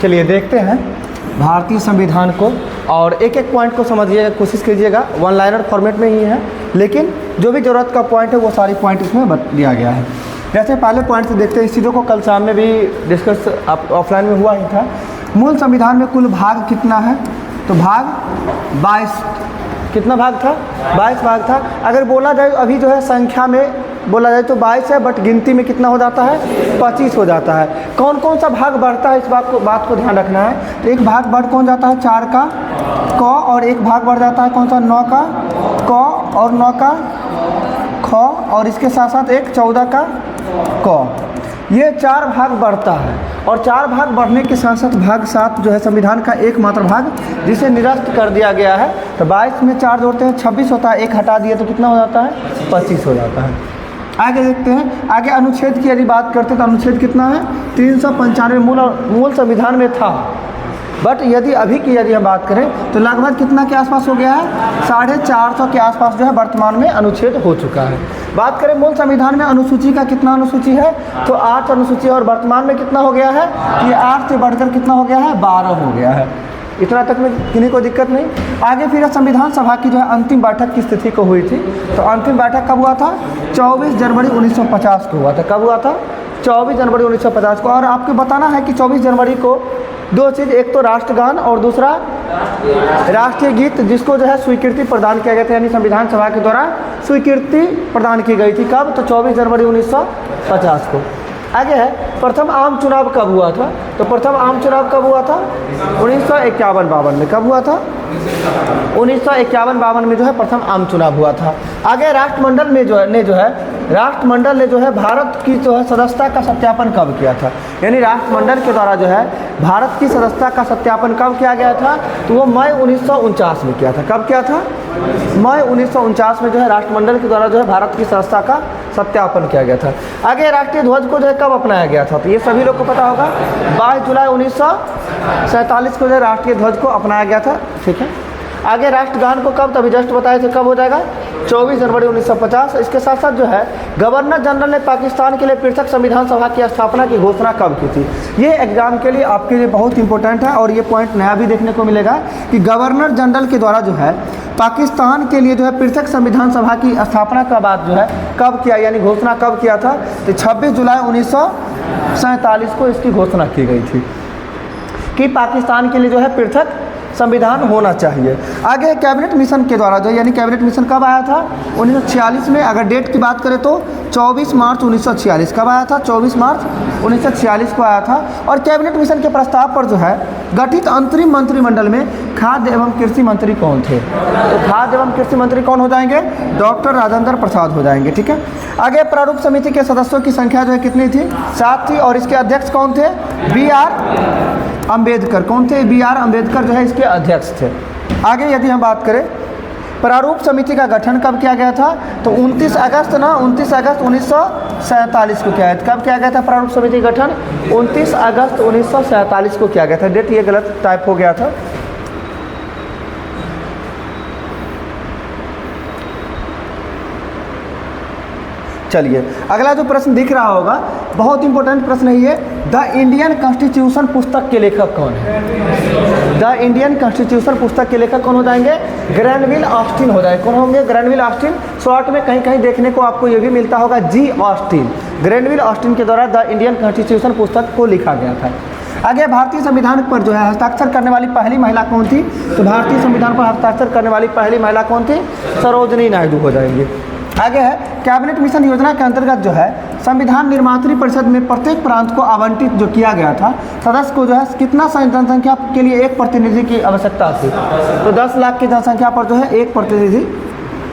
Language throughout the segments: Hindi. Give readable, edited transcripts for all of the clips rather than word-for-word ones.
चलिए देखते हैं भारतीय संविधान को और एक एक पॉइंट को समझिएगा, कोशिश कीजिएगा। वन लाइनर फॉर्मेट में ही है, लेकिन जो भी ज़रूरत का पॉइंट है वो सारी पॉइंट इसमें दिया गया है। जैसे पहले पॉइंट से देखते हैं, इस चीज़ों को कल शाम में भी डिस्कस ऑफलाइन में हुआ ही था। मूल संविधान में कुल भाग कितना है? तो भाग 22। कितना भाग था? 22 भाग था। अगर बोला जाए अभी जो है संख्या में बोला जाए तो 22 है, बट गिनती में कितना हो जाता है? 25 हो जाता है। कौन कौन सा भाग बढ़ता है, इस बात को ध्यान रखना है। तो एक भाग बढ़ कौन जाता है? 4 का क, और एक भाग बढ़ जाता है कौन सा? 9 का क और 9 का ख, और इसके साथ साथ एक 14 का क। ये 4 भाग बढ़ता है, और 4 भाग बढ़ने के साथ साथ भाग 7 जो है संविधान का एकमात्र भाग जिसे निरस्त कर दिया गया है। तो 22 में 4 जोड़ते हैं 26 होता है, एक हटा दिए तो कितना हो जाता है? 25 हो जाता है। आगे देखते हैं, आगे अनुच्छेद की यदि बात करते हैं तो अनुच्छेद कितना है? 395 मूल संविधान में था, बट यदि अभी की यदि हम बात करें तो लगभग कितना के आसपास हो गया है? 450 के आसपास जो है वर्तमान में अनुच्छेद हो चुका है। बात करें मूल संविधान में अनुसूची का, कितना अनुसूची है? तो 8 अनुसूची, और वर्तमान में कितना हो गया है? ये 8 से बढ़कर कितना हो गया है? 12 हो गया है। इतना तक में किन्हीं को दिक्कत नहीं। आगे फिर संविधान सभा की जो है अंतिम बैठक की स्थिति को हुई थी। तो अंतिम बैठक कब हुआ था? 24 जनवरी 1950 को हुआ था। कब हुआ था? 24 जनवरी 1950 को। और आपको बताना है कि 24 जनवरी को 2 चीज़, एक तो राष्ट्रगान और दूसरा राष्ट्रीय गीत, जिसको जो है स्वीकृति प्रदान किया गया था, यानी संविधान सभा के द्वारा स्वीकृति प्रदान की गई थी। कब? तो 24 जनवरी 1950 को। आगे है प्रथम आम चुनाव कब हुआ था? तो प्रथम आम चुनाव कब हुआ था? 1951-52 में। कब हुआ था? 1951-52 में जो है प्रथम आम चुनाव हुआ था। आगे राष्ट्रमंडल में राष्ट्रमंडल ने जो है भारत की जो है सदस्यता का सत्यापन कब किया था? यानी राष्ट्रमंडल के द्वारा जो है भारत की सदस्यता का सत्यापन कब किया गया था? तो वो मई 1949 में किया था। कब किया था? मई 1949 में जो है राष्ट्रमंडल के द्वारा जो है भारत की सदस्यता का सत्यापन किया गया था। आगे राष्ट्रीय ध्वज को जो है कब अपनाया गया था? तो ये सभी लोग को पता होगा, 22 जुलाई 1947 को जो है राष्ट्रीय ध्वज को अपनाया गया था। ठीक है। आगे राष्ट्रगान को कब? तभी जस्ट बताए थे, कब हो जाएगा? 24 जनवरी 1950। इसके साथ साथ जो है गवर्नर जनरल ने पाकिस्तान के लिए पृथक संविधान सभा की स्थापना की घोषणा कब की थी? ये एग्जाम के लिए आपके लिए बहुत इंपॉर्टेंट है, और ये पॉइंट नया भी देखने को मिलेगा कि गवर्नर जनरल के द्वारा जो है पाकिस्तान के लिए जो है पृथक संविधान सभा की स्थापना का बात जो है कब किया, यानी घोषणा कब किया था? तो 26 जुलाई 1947 को इसकी घोषणा की गई थी कि पाकिस्तान के लिए जो है पृथक संविधान होना चाहिए। आगे कैबिनेट मिशन के द्वारा जो है, यानी कैबिनेट मिशन कब आया था? 1946 में। अगर डेट की बात करें तो 24 मार्च 1946। कब आया था? 24 मार्च 1946 को आया था। और कैबिनेट मिशन के प्रस्ताव पर जो है गठित अंतरिम मंत्रिमंडल में खाद्य एवं कृषि मंत्री कौन थे? तो खाद्य एवं कृषि मंत्री कौन हो जाएंगे? डॉक्टर राजेंद्र प्रसाद हो जाएंगे। ठीक है। आगे प्रारूप समिति के सदस्यों की संख्या जो है कितनी थी? 7 थी, और इसके अध्यक्ष कौन थे? BR अम्बेडकर। कौन थे? BR अम्बेडकर जो है इसके अध्यक्ष थे। आगे यदि हम बात करें प्रारूप समिति का गठन कब किया गया था? तो 29 अगस्त 1947 को किया गया था। कब किया गया था प्रारूप समिति गठन? 29 अगस्त 1947 को किया गया था। डेट ये गलत टाइप हो गया था। चलिए अगला जो प्रश्न दिख रहा होगा, बहुत इंपॉर्टेंट प्रश्न है ये। द इंडियन कॉन्स्टिट्यूशन पुस्तक के लेखक कौन है? द इंडियन कॉन्स्टिट्यूशन पुस्तक के लेखक कौन हो जाएंगे? ग्रैनविल ऑस्टिन हो जाएंगे। कौन होंगे? Granville Austin. शॉर्ट में कहीं कहीं देखने को आपको ये भी मिलता होगा, G. ऑस्टिन। ग्रैनविल ऑस्टिन के द्वारा द इंडियन कॉन्स्टिट्यूशन पुस्तक को लिखा गया था। आगे भारतीय संविधान पर जो है हस्ताक्षर करने वाली पहली महिला कौन थी? तो भारतीय संविधान पर हस्ताक्षर करने वाली पहली महिला कौन थी? सरोजनी नायडू हो जाएंगी। आगे है कैबिनेट मिशन योजना के अंतर्गत जो है संविधान निर्मात्री परिषद में प्रत्येक प्रांत को आवंटित जो किया गया था सदस्य को जो है कितना जनसंख्या के लिए एक प्रतिनिधि की आवश्यकता थी? तो 10 लाख की जनसंख्या पर जो है एक प्रतिनिधि।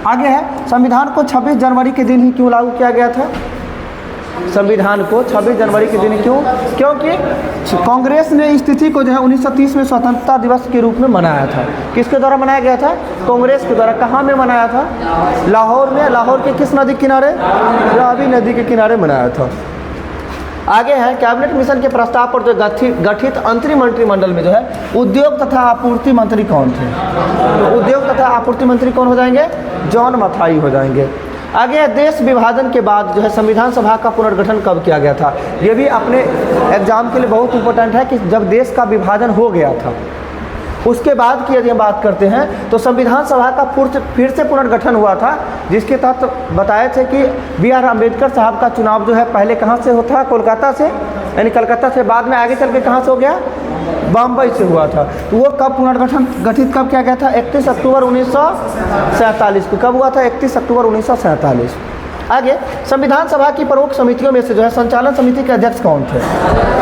आगे है संविधान को 26 जनवरी के दिन ही क्यों लागू किया गया था? संविधान को 26 जनवरी के दिन क्यों? क्योंकि कांग्रेस ने इस तिथि को जो है 1930 में स्वतंत्रता दिवस के रूप में मनाया था। किसके द्वारा मनाया गया था? कांग्रेस के द्वारा। कहाँ में मनाया था? लाहौर में। लाहौर के किस नदी के किनारे? रावी नदी के किनारे मनाया था। आगे है कैबिनेट मिशन के प्रस्ताव पर जो गठित अंतरिम मंत्रिमंडल में जो है उद्योग तथा आपूर्ति मंत्री कौन थे? तो उद्योग तथा आपूर्ति मंत्री कौन हो जाएंगे? जॉन मथाई हो जाएंगे। आगे है देश विभाजन के बाद जो है संविधान सभा का पुनर्गठन कब किया गया था। ये भी अपने एग्जाम के लिए बहुत इंपॉर्टेंट है कि जब देश का विभाजन हो गया था उसके बाद की यदि हम बात करते हैं तो संविधान सभा का फिर से पुनर्गठन हुआ था, जिसके तहत बताए थे कि B.R. अम्बेडकर साहब का चुनाव जो है पहले कहाँ से होता है, कोलकाता से, यानी कलकत्ता से, बाद में आगे चल के कहाँ से हो गया, बम्बई से हुआ था। तो वो कब गठित कब किया गया था, 31 अक्टूबर 1947 को। कब हुआ था, 31 अक्टूबर 1947। आगे संविधान सभा की प्रमुख समितियों में से जो है संचालन समिति के अध्यक्ष कौन थे।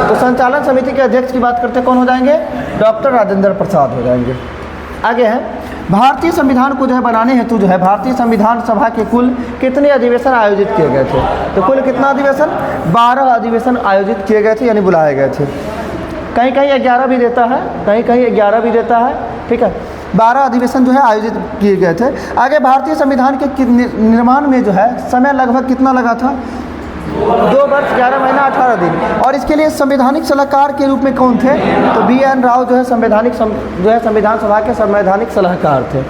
तो संचालन समिति के अध्यक्ष की बात करते कौन हो जाएंगे, डॉक्टर राजेंद्र प्रसाद हो जाएंगे। आगे है भारतीय संविधान को जो है बनाने हेतु जो है भारतीय संविधान सभा के कुल कितने अधिवेशन आयोजित किए गए थे। तो कुल कितना अधिवेशन, 12 अधिवेशन आयोजित किए गए थे, यानी बुलाए गए थे। कहीं कहीं 11 भी देता है, कहीं कहीं 11 भी देता है, ठीक है। 12 अधिवेशन जो है आयोजित किए गए थे। आगे भारतीय संविधान के निर्माण में जो है समय लगभग कितना लगा था, 2 वर्ष 11 महीना 18 दिन। और इसके लिए संवैधानिक सलाहकार के रूप में कौन थे, तो B.N. राव जो है संविधान सभा के संवैधानिक सलाहकार थे।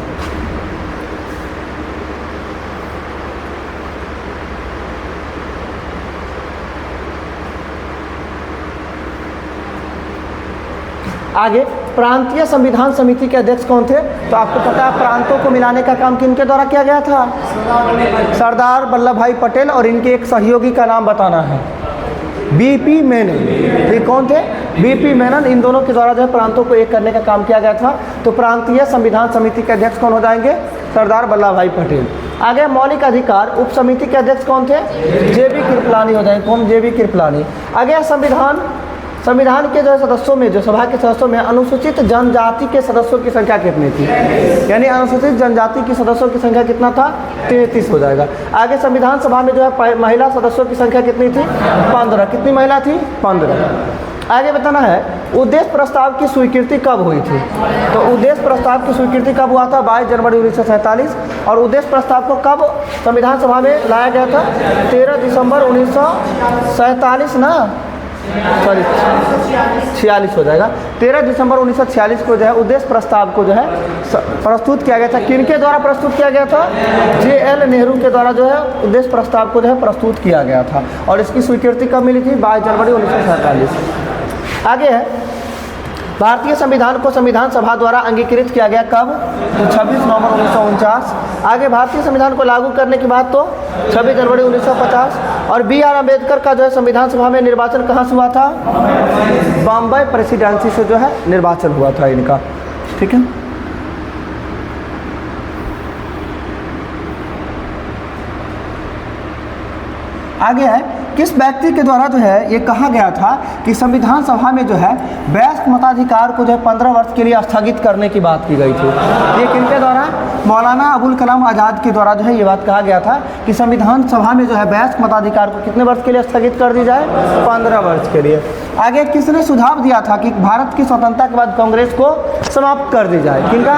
आगे प्रांतीय संविधान समिति के अध्यक्ष कौन थे, तो आपको पता है प्रांतों को मिलाने का काम किनके द्वारा किया गया था, सरदार वल्लभ भाई पटेल, और इनके एक सहयोगी का नाम बताना है, B.P. मेनन। ये कौन थे, B.P. मेनन। इन दोनों के द्वारा जो है प्रांतों को एक करने का काम किया गया था। तो प्रांतीय संविधान समिति के अध्यक्ष कौन हो जाएंगे, सरदार वल्लभ भाई पटेल। आगे मौलिक अधिकार उप समिति के अध्यक्ष कौन थे, J.B. कृपलानी हो जाएंगे। कौन, J.B. कृपलानी। आगे संविधान के जो सदस्यों में, जो सभा के सदस्यों में अनुसूचित जनजाति के सदस्यों की संख्या कितनी थी, यानी अनुसूचित जनजाति के सदस्यों की संख्या कितना था, 33 हो जाएगा। आगे संविधान सभा में जो है महिला सदस्यों की संख्या कितनी थी, 15। कितनी महिला थी, 15। आगे बताना है उद्देश्य प्रस्ताव की स्वीकृति कब हुई थी। तो उद्देश्य प्रस्ताव की स्वीकृति कब हुआ था, 22 जनवरी 1947। और उद्देश्य प्रस्ताव को कब संविधान सभा में लाया गया था, 13 दिसंबर 1947 ना, सॉरी 46 हो जाएगा। 13 दिसंबर 1946 को जो है उद्देश्य प्रस्ताव को जो है प्रस्तुत किया गया था। किनके द्वारा प्रस्तुत किया गया था, J.L. नेहरू के द्वारा जो है उद्देश्य प्रस्ताव को जो है प्रस्तुत किया गया था। और इसकी स्वीकृति कब मिली थी, 22 जनवरी 1947। आगे है भारतीय संविधान को संविधान सभा द्वारा अंगीकृत किया गया कब, तो 26 नवंबर 1949। आगे भारतीय संविधान को लागू करने के बाद तो 26 जनवरी 1950। और B.R. अम्बेडकर का जो है संविधान सभा में निर्वाचन कहाँ से हुआ था, बॉम्बे प्रेसिडेंसी से जो है निर्वाचन हुआ था इनका, ठीक है। आगे है किस व्यक्ति के द्वारा जो है ये कहा गया था कि संविधान सभा में जो है वयस्क मताधिकार को जो है 15 वर्ष के लिए स्थगित करने की बात की गई थी। ये किनके द्वारा, मौलाना अबुल कलाम आज़ाद के द्वारा जो है ये बात कहा गया था कि संविधान सभा में जो है वयस्क मताधिकार को कितने वर्ष के लिए स्थगित कर दी जाए, 15 वर्ष के लिए। आगे किसने सुझाव दिया था कि भारत की स्वतंत्रता के बाद कांग्रेस को समाप्त कर दी जाए, किनका,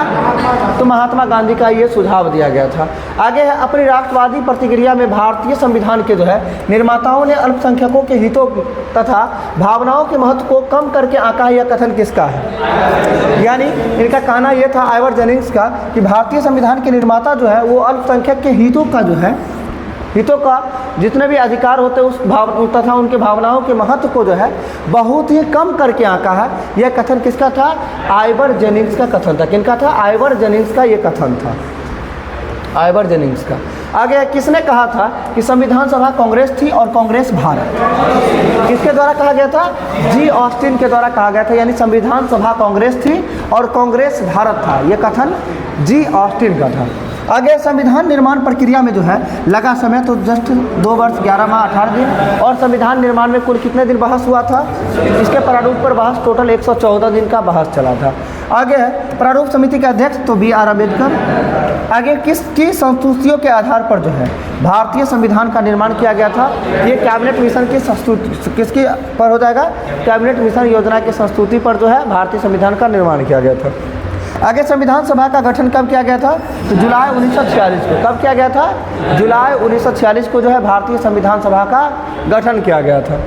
तो महात्मा गांधी का ये सुझाव दिया गया था। आगे है अपनी राष्ट्रवादी प्रतिक्रिया में भारतीय संविधान के जो है निर्माताओं ने अल्पसंख्यकों के हितों तथा भावनाओं के महत्व को कम करके आंका। यह कथन किसका है, यानी इनका कहना यह था आइवर जेनिंग्स का कि भारतीय संविधान के निर्माता जो है वो अल्पसंख्यक के हितों का जितने भी अधिकार होते हैं उस भाव तथा उनके भावनाओं के महत्व को जो है बहुत ही कम करके आंका है। यह कथन किसका था, आइवर जेनिंग्स का कथन था। किनका था, आइवर जेनिंग्स का ये कथन था, आइवर जेनिंग्स का। आगे किसने कहा था कि संविधान सभा कांग्रेस थी और कांग्रेस भारत, किसके द्वारा कहा गया था, G. ऑस्टिन के द्वारा कहा गया था। यानी संविधान सभा कांग्रेस थी और कांग्रेस भारत था, यह कथन G. ऑस्टिन का था। आगे संविधान निर्माण प्रक्रिया में जो है लगा समय तो जस्ट 2 वर्ष 11 माह 18 दिन। और संविधान निर्माण में कुल कितने दिन बहस हुआ था, इसके प्रारूप पर बहस टोटल 114 दिन का बहस चला था। आगे है प्रारूप समिति के अध्यक्ष तो B.R. अम्बेडकर। आगे किसकी संस्तुतियों के आधार पर जो है भारतीय संविधान का निर्माण किया गया था, ये कैबिनेट मिशन की संस्तुति किसकी पर हो जाएगा, कैबिनेट मिशन योजना की संस्तुति पर जो है भारतीय संविधान का निर्माण किया गया था। आगे संविधान सभा का गठन कब किया गया था, तो जुलाई 1946 को। कब किया गया था, जुलाई 1946 को जो है भारतीय संविधान सभा का गठन किया गया था।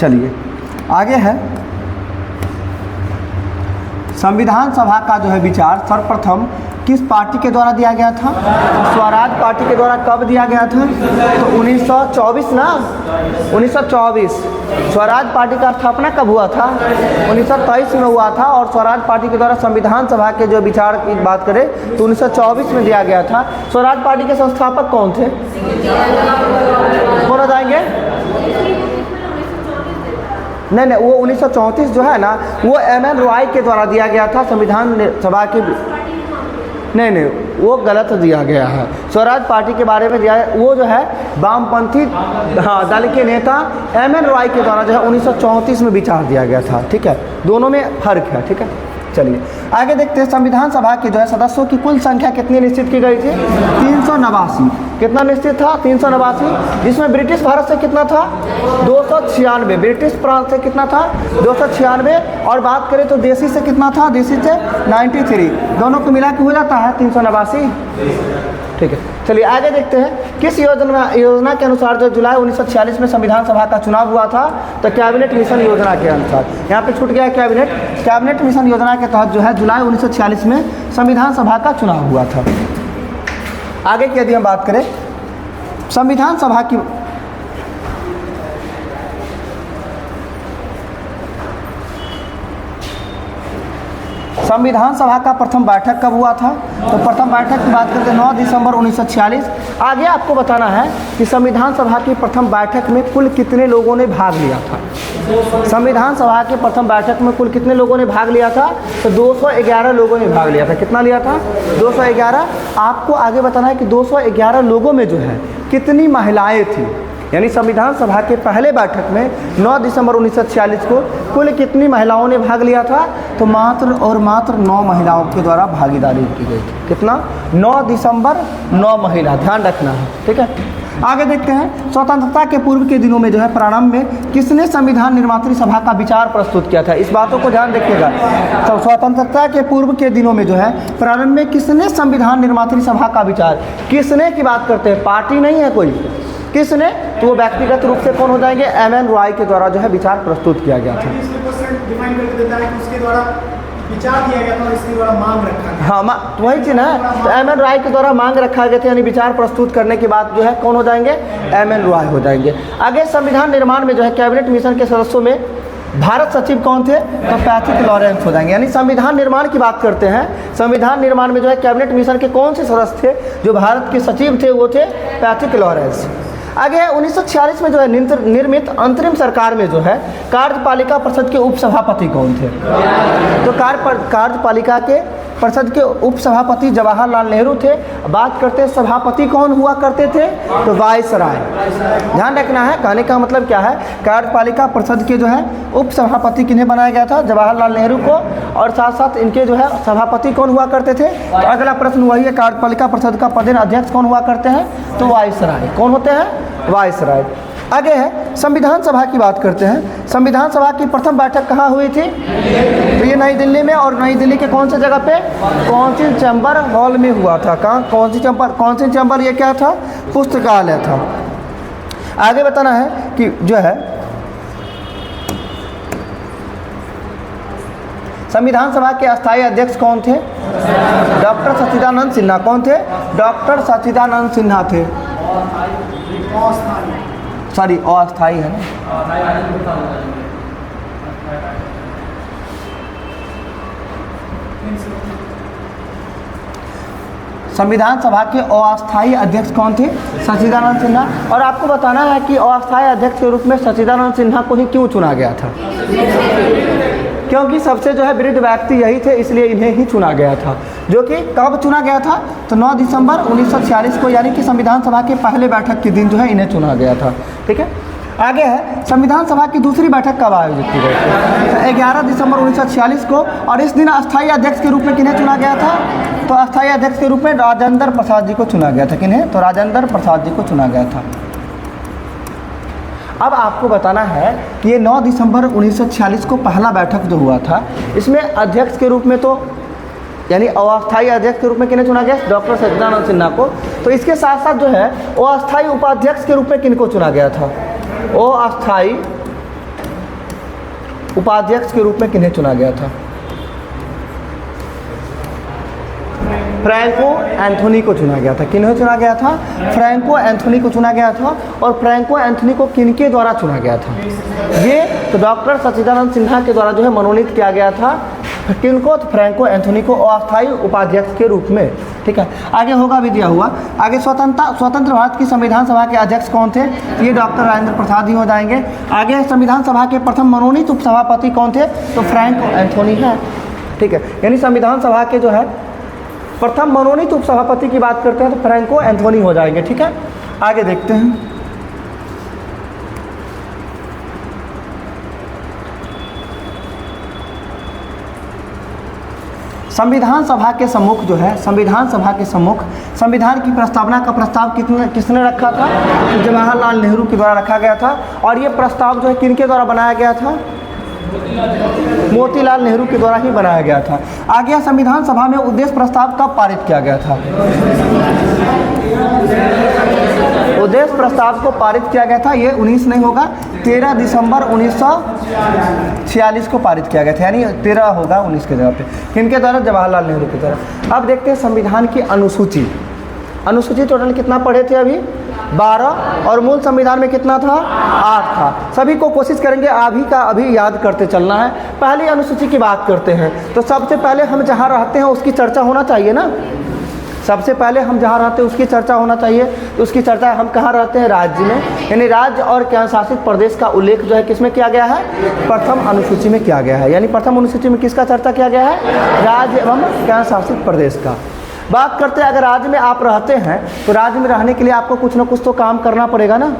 चलिए आगे है संविधान सभा का जो है विचार सर्वप्रथम किस पार्टी के द्वारा दिया गया था? स्वराज पार्टी के द्वारा कब दिया गया था? तो 1924 ना, 1924। स्वराज पार्टी का स्थापना कब हुआ था? 1923 में हुआ था। और स्वराज पार्टी के द्वारा संविधान सभा के जो विचार की बात करें तो 1924 में दिया गया था। स्वराज पार्टी के संस्थापक कौन थे? कौन बताएंगे? नहीं, वो 1934 जो है ना, वो एम.एन. रॉय के द्वारा दिया गया था संविधान सभा की। नहीं, वो गलत दिया गया है। स्वराज पार्टी के बारे में दिया है, वो जो है वामपंथी दल के नेता एम.एन. रॉय के द्वारा जो है 1934 में विचार दिया गया था। ठीक है, दोनों में फर्क है। ठीक है, चलिए आगे देखते हैं। संविधान सभा के जो है सदस्यों की कुल संख्या कितनी निश्चित की गई थी? 389। कितना निश्चित था? 389, जिसमें ब्रिटिश भारत से कितना था? 296। ब्रिटिश प्रांत से कितना था? 296। और बात करें तो देशी से कितना था? देशी से 93। दोनों को मिला के हो जाता है 389। ठीक है, चलिए आगे देखते हैं। किस योजना के अनुसार जो जुलाई 1946 में संविधान सभा का चुनाव हुआ था? तो कैबिनेट मिशन योजना के अनुसार। यहाँ पे छूट गया कैबिनेट मिशन योजना के तहत जो है जुलाई 1946 में संविधान सभा का चुनाव हुआ था। आगे की यदि हम बात करें संविधान सभा की, संविधान सभा का प्रथम बैठक कब हुआ था? तो प्रथम बैठक की बात करते हैं 9 दिसंबर 1946। आगे आपको बताना है कि संविधान सभा की प्रथम बैठक में कुल कितने लोगों ने भाग लिया था। संविधान सभा के प्रथम बैठक में कुल कितने लोगों ने भाग लिया था? तो 211 लोगों ने भाग लिया था। कितना लिया था? 211। आपको आगे बताना है कि 211 लोगों में जो है कितनी महिलाएं थी। यानी संविधान सभा के पहले बैठक में 9 दिसंबर 1946 को कुल कितनी महिलाओं ने भाग लिया था? तो मात्र और मात्र 9 महिलाओं के द्वारा भागीदारी की गई थी। कितना? 9 दिसंबर 9 महिला, ध्यान रखना है। ठीक है, आगे देखते हैं। स्वतंत्रता के पूर्व के दिनों में जो है प्रारंभ में किसने संविधान निर्मात्री सभा का विचार प्रस्तुत किया था? इस बातों को ध्यान रखिएगा। तो स्वतंत्रता के पूर्व के दिनों में जो है प्रारंभ में किसने संविधान निर्मात्री सभा का विचार, किसने की बात करते हैं, पार्टी नहीं है कोई, किसने? तो वो व्यक्तिगत रूप से कौन हो जाएंगे? एम.एन. रॉय के द्वारा जो है विचार प्रस्तुत किया गया था। डिफाइन करके देता है कि उसके द्वारा विचार दिया गया था और इसके द्वारा मांग रखा गया। हाँ, तो वही चीज़ है। तो एम.एन. रॉय के द्वारा मांग रखा गया था, यानी विचार प्रस्तुत करने के बाद जो है कौन हो जाएंगे? एम.एन. रॉय हो जाएंगे। आगे संविधान निर्माण में जो है कैबिनेट मिशन के सदस्यों में भारत सचिव कौन थे? तो पैट्रिक लॉरेंस हो जाएंगे। यानी संविधान निर्माण की बात करते हैं, संविधान निर्माण में जो है कैबिनेट मिशन के कौन से सदस्य थे जो भारत के सचिव थे? वो थे पैट्रिक लॉरेंस। आगे 1946 में जो है निर्मित अंतरिम सरकार में जो है कार्यपालिका परिषद के उपसभापति कौन थे? तो कार्यपालिका के परिषद के उपसभापति जवाहरलाल नेहरू थे। बात करते हैं सभापति कौन हुआ करते थे? तो वायसराय। ध्यान रखना है, कहने का मतलब क्या है, कार्यपालिका परिषद के जो है उपसभापति किन्हें बनाया गया था? जवाहरलाल नेहरू को। और साथ साथ इनके जो है सभापति कौन हुआ करते थे? तो अगला प्रश्न वही है, कार्यपालिका परिषद का पदेन अध्यक्ष कौन हुआ करते हैं? तो वायसराय। कौन होते हैं? वायसराय। आगे है संविधान सभा की बात करते हैं। संविधान सभा की प्रथम बैठक कहाँ हुई थी? तो ये नई दिल्ली में, और नई दिल्ली के कौन सी जगह पे? काउंसिल चैम्बर हॉल में हुआ था। कहाँ? काउंसिल चैम्बर ये क्या था? पुस्तकालय था। आगे बताना है कि जो है संविधान सभा के अस्थायी अध्यक्ष कौन थे? डॉक्टर सच्चिदानंद सिन्हा। कौन थे? डॉक्टर सच्चिदानंद सिन्हा थे। सॉरी, अस्थायी है ना। संविधान सभा के अस्थायी अध्यक्ष कौन थे? सच्चिदानंद सिन्हा। और आपको बताना है कि अस्थायी अध्यक्ष के रूप में सच्चिदानंद सिन्हा को ही क्यों चुना गया था? क्योंकि सबसे जो है वृद्ध व्यक्ति यही थे, इसलिए इन्हें ही चुना गया था। जो कि कब चुना गया था? तो 9 दिसंबर 1946 को, यानी कि संविधान सभा के पहले बैठक के दिन जो है इन्हें चुना गया था। ठीक है, आगे है संविधान सभा की दूसरी बैठक कब आयोजित की गई थी? 11 दिसंबर 1946 को। और इस दिन अस्थायी अध्यक्ष के रूप में किन्हें चुना गया था? तो अस्थायी अध्यक्ष के रूप में राजेंद्र प्रसाद जी को चुना गया था। किन्हें? तो राजेंद्र प्रसाद जी को चुना गया था। अब आपको बताना है कि ये 9 दिसंबर 1946 को पहला बैठक जो हुआ था, इसमें अध्यक्ष के रूप में तो यानी अस्थायी अध्यक्ष के रूप में किन्हें चुना गया? डॉक्टर सच्चिदानंद सिन्हा को। तो इसके साथ साथ जो है अस्थायी उपाध्यक्ष के रूप में किनको चुना गया था? अस्थायी उपाध्यक्ष के रूप में किन्हें चुना गया था? फ्रैंको एंथोनी को चुना गया था। किन्हें चुना गया था? फ्रैंको एंथोनी को चुना गया था। और फ्रैंको एंथोनी को किनके द्वारा चुना गया था? ये तो डॉक्टर सच्चिदानंद सिन्हा के द्वारा जो है मनोनीत किया गया था। किनको? तो फ्रैंको एंथोनी को अस्थायी उपाध्यक्ष के रूप में। ठीक है, आगे होगा भी दिया हुआ। आगे स्वतंत्र भारत की संविधान सभा के अध्यक्ष कौन थे? ये डॉक्टर राजेंद्र प्रसाद ही हो जाएंगे। आगे संविधान सभा के प्रथम मनोनीत उपसभापति कौन थे? तो फ्रैंको एंथोनी है। ठीक है, यानी संविधान सभा के जो है प्रथम मनोनीत उपसभापति की बात करते हैं तो फ्रैंको एंथोनी हो जाएंगे। ठीक है, आगे देखते हैं। संविधान सभा के सम्मुख जो है, संविधान सभा के सम्मुख संविधान की प्रस्तावना का प्रस्ताव किसने रखा था? तो जवाहरलाल नेहरू के द्वारा रखा गया था। और ये प्रस्ताव जो है किनके द्वारा बनाया गया था? मोतीलाल नेहरू के द्वारा ही बनाया गया था। आगे संविधान सभा में उद्देश्य प्रस्ताव कब पारित किया गया था? उद्देश्य प्रस्ताव को पारित किया गया था, ये 19 नहीं होगा, 13 दिसंबर 1946 को पारित किया गया था, यानी 13 होगा 19 के जगह पे। किनके द्वारा? जवाहरलाल नेहरू के द्वारा। अब देखते हैं संविधान की अनुसूची। अनुसूची टोटल कितना पढ़े थे अभी? 12, और मूल संविधान में कितना था? 8 था। सभी को कोशिश करेंगे अभी का अभी याद करते चलना है। पहली अनुसूची की बात करते हैं तो सबसे पहले हम जहाँ रहते हैं उसकी चर्चा होना चाहिए ना। सबसे पहले हम जहाँ रहते हैं उसकी चर्चा होना चाहिए। तो उसकी चर्चा हम कहाँ रहते हैं? राज्य में, यानी राज्य और केंद्र शासित प्रदेश का उल्लेख जो है किसमें किया गया है? प्रथम अनुसूची में किया गया है। यानी प्रथम अनुसूची में किसका चर्चा किया गया है? राज्य एवं केंद्र शासित प्रदेश का। बात करते हैं अगर राज्य में आप रहते हैं तो राज्य में रहने के लिए आपको कुछ ना कुछ तो काम करना पड़ेगा ना।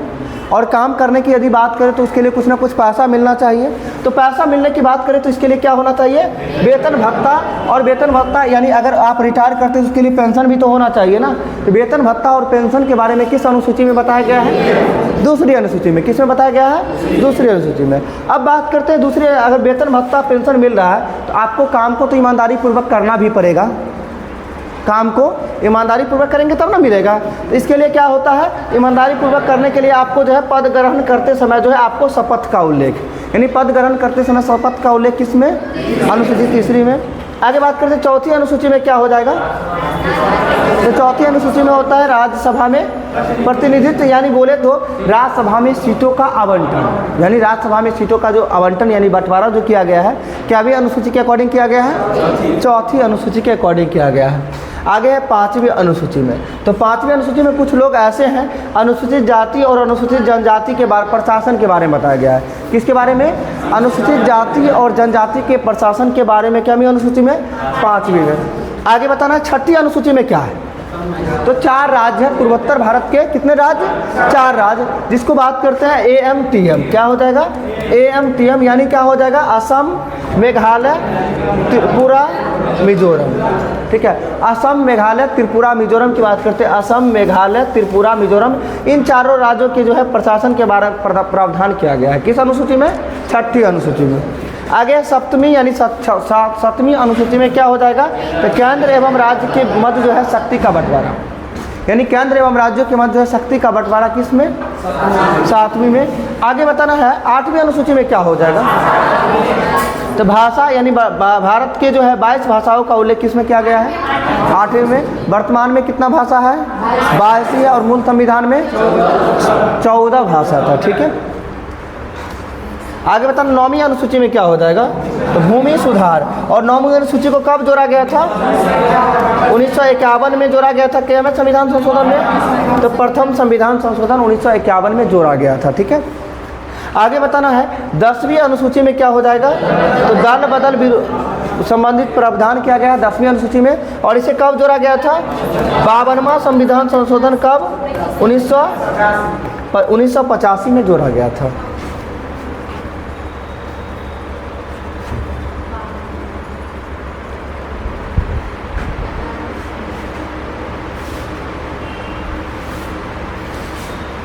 और काम करने की यदि बात करें तो उसके लिए कुछ ना कुछ पैसा मिलना चाहिए। तो पैसा मिलने की बात करें तो इसके लिए क्या होना चाहिए? वेतन भत्ता। और वेतन भत्ता यानी अगर आप रिटायर करते हैं तो उसके लिए पेंशन भी तो होना चाहिए ना। तो वेतन भत्ता और पेंशन के बारे में किस अनुसूची में बताया गया है? दूसरी अनुसूची में। किस में बताया गया है? दूसरी अनुसूची में। अब बात करते हैं दूसरी, अगर वेतन भत्ता पेंशन मिल रहा है तो आपको काम को तो ईमानदारी पूर्वक करना भी पड़ेगा। काम को ईमानदारी पूर्वक करेंगे तब ना मिलेगा। तो इसके लिए क्या होता है? ईमानदारी पूर्वक करने के लिए आपको जो है पद ग्रहण करते समय जो है आपको शपथ का उल्लेख, यानी पद ग्रहण करते समय शपथ का उल्लेख किस में? अनुसूची तीसरी में। आगे बात करते हैं चौथी अनुसूची में क्या हो जाएगा? तो चौथी अनुसूची में होता है राज्यसभा में प्रतिनिधित्व, यानी बोले तो राज्यसभा में सीटों का आवंटन, यानी राज्यसभा में सीटों का जो आवंटन यानी बंटवारा जो किया गया है, क्या भी अनुसूची के अकॉर्डिंग किया गया है? चौथी अनुसूची के अकॉर्डिंग किया गया है। आगे है 5वीं अनुसूची में। तो 5वीं अनुसूची में कुछ लोग ऐसे हैं, अनुसूचित जाति और अनुसूचित जनजाति के प्रशासन के बारे में बताया गया है। किसके बारे में? अनुसूचित जाति और जनजाति के प्रशासन के बारे में। क्या भी अनुसूची में? 5वीं में। आगे बताना है 6ठी अनुसूची में क्या है? तो 4 राज्य है पूर्वोत्तर भारत के। कितने राज्य? 4 राज्य, जिसको बात करते हैं AMTM। क्या हो जाएगा? AMTM, यानी क्या हो जाएगा? असम, मेघालय, त्रिपुरा, मिजोरम। ठीक है, असम, मेघालय, त्रिपुरा, मिजोरम की बात करते हैं। असम, मेघालय, त्रिपुरा, मिजोरम, इन चारों राज्यों के जो है प्रशासन के बारे में प्रावधान किया गया है। किस अनुसूची में? 6ठी अनुसूची में। आगे 7वीं यानी 7वीं अनुसूची में क्या हो जाएगा? तो केंद्र एवं राज्य के मध्य जो है शक्ति का बंटवारा, यानी केंद्र एवं राज्यों के मध्य जो है शक्ति का बंटवारा किस में? 7वीं में। आगे बताना है 8वीं अनुसूची में क्या हो जाएगा? तो भाषा यानी भारत के जो है 22 भाषाओं का उल्लेख किस में किया गया है? 8वीं में। वर्तमान में कितना भाषा है? 22 है, और मूल संविधान में 14 भाषा था। ठीक है, आगे बताना 9वीं अनुसूची में क्या हो जाएगा? तो भूमि सुधार। और 9वीं अनुसूची को कब जोड़ा गया था? 1951 में जोड़ा गया था। क्या में? संविधान संशोधन में। तो प्रथम संविधान संशोधन 1951 में जोड़ा गया था। ठीक है, आगे बताना है 10वीं अनुसूची में क्या हो जाएगा? तो दल बदल संबंधित प्रावधान किया गया है 10वीं अनुसूची में। और इसे कब जोड़ा गया था? 52वां संविधान संशोधन कब? 1985 में जोड़ा गया था।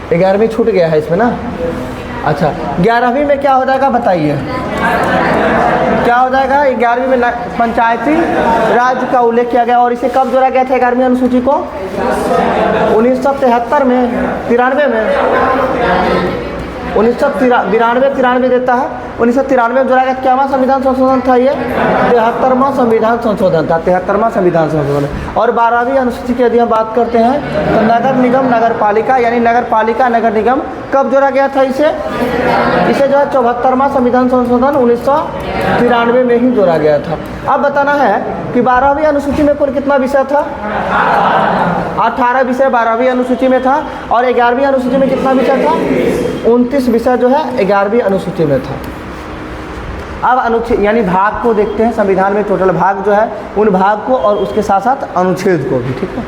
ग्यारहवीं छूट गया है इसमें ना। अच्छा, 11वीं में क्या हो जाएगा बताइए? क्या हो जाएगा? 11वीं में पंचायती राज का उल्लेख किया गया। और इसे कब जोड़ा गया था 11वीं अनुसूची को? 1973 में, 93 में। 1993 देता है। 1993 में जोड़ा गया क्यावां संविधान संशोधन था ये? 73वां संविधान संशोधन था, 73वां संविधान संशोधन। और 12वीं अनुसूची की यदि हम बात करते हैं तो नगर निगम नगर पालिका, यानी नगर पालिका नगर निगम कब जोड़ा गया था इसे जो है 74वां संविधान संशोधन 1993 में ही जोड़ा गया था। अब बताना है कि 12वीं अनुसूची में कुल कितना विषय था? 18 विषय 12वीं अनुसूची में था। और 11वीं अनुसूची में कितना विषय था? 29 विषय जो है 11वीं अनुसूची में था। अब अनुच्छेद यानी भाग को देखते हैं, संविधान में टोटल भाग जो है उन भाग को और उसके साथ साथ अनुच्छेद को भी, ठीक है।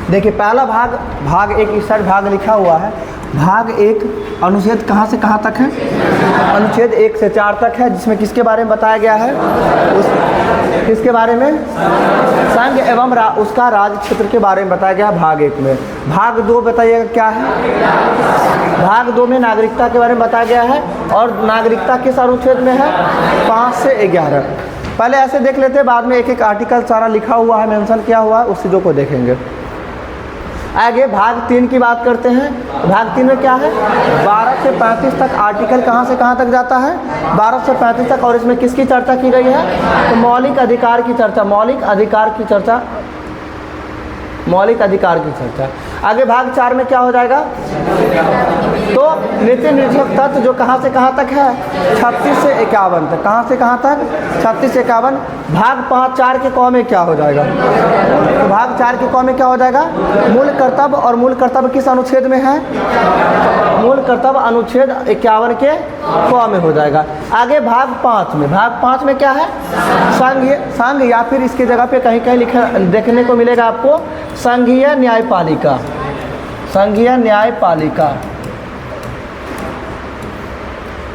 देखिए पहला भाग एक इस साइड भाग लिखा हुआ है। भाग एक अनुच्छेद कहाँ से कहाँ तक है? अनुच्छेद 1 से 4 तक है, जिसमें किसके बारे में बताया गया है? किसके बारे में? संघ एवं उसका राज्य क्षेत्र के बारे में बताया गया भाग 1 में। भाग 2 बताइएगा क्या है? भाग 2 में नागरिकता के बारे में बताया गया है। और नागरिकता किस अनुच्छेद में है? 5 से 11। पहले ऐसे देख लेते हैं, बाद में एक एक आर्टिकल सारा लिखा हुआ है, मेंशन किया हुआ है, उस चीज़ों को देखेंगे। आगे भाग 3 की बात करते हैं। भाग 3 में क्या है? 12 से 35 तक आर्टिकल कहाँ से कहाँ तक जाता है? 12 से 35 तक। और इसमें किसकी चर्चा की गई है? तो मौलिक अधिकार की चर्चा, मौलिक अधिकार की चर्चा। आगे भाग 4 में क्या हो जाएगा? तो नीति निर्देशक तत्व जो कहाँ से कहाँ तक है? 36 से 51 तक। कहाँ से कहाँ तक? 36 से 51। भाग 4 के क में क्या हो जाएगा? तो भाग 4 के क में क्या हो जाएगा? मूल कर्तव्य। और मूल कर्तव्य किस अनुच्छेद में है? मूल कर्तव्य अनुच्छेद 51 के क में हो जाएगा। आगे भाग 5 में, भाग 5 में क्या है? संघ या फिर इसकी जगह पे कहीं कहीं लिखा देखने को मिलेगा आपको संघीय न्यायपालिका। संघीय न्यायपालिका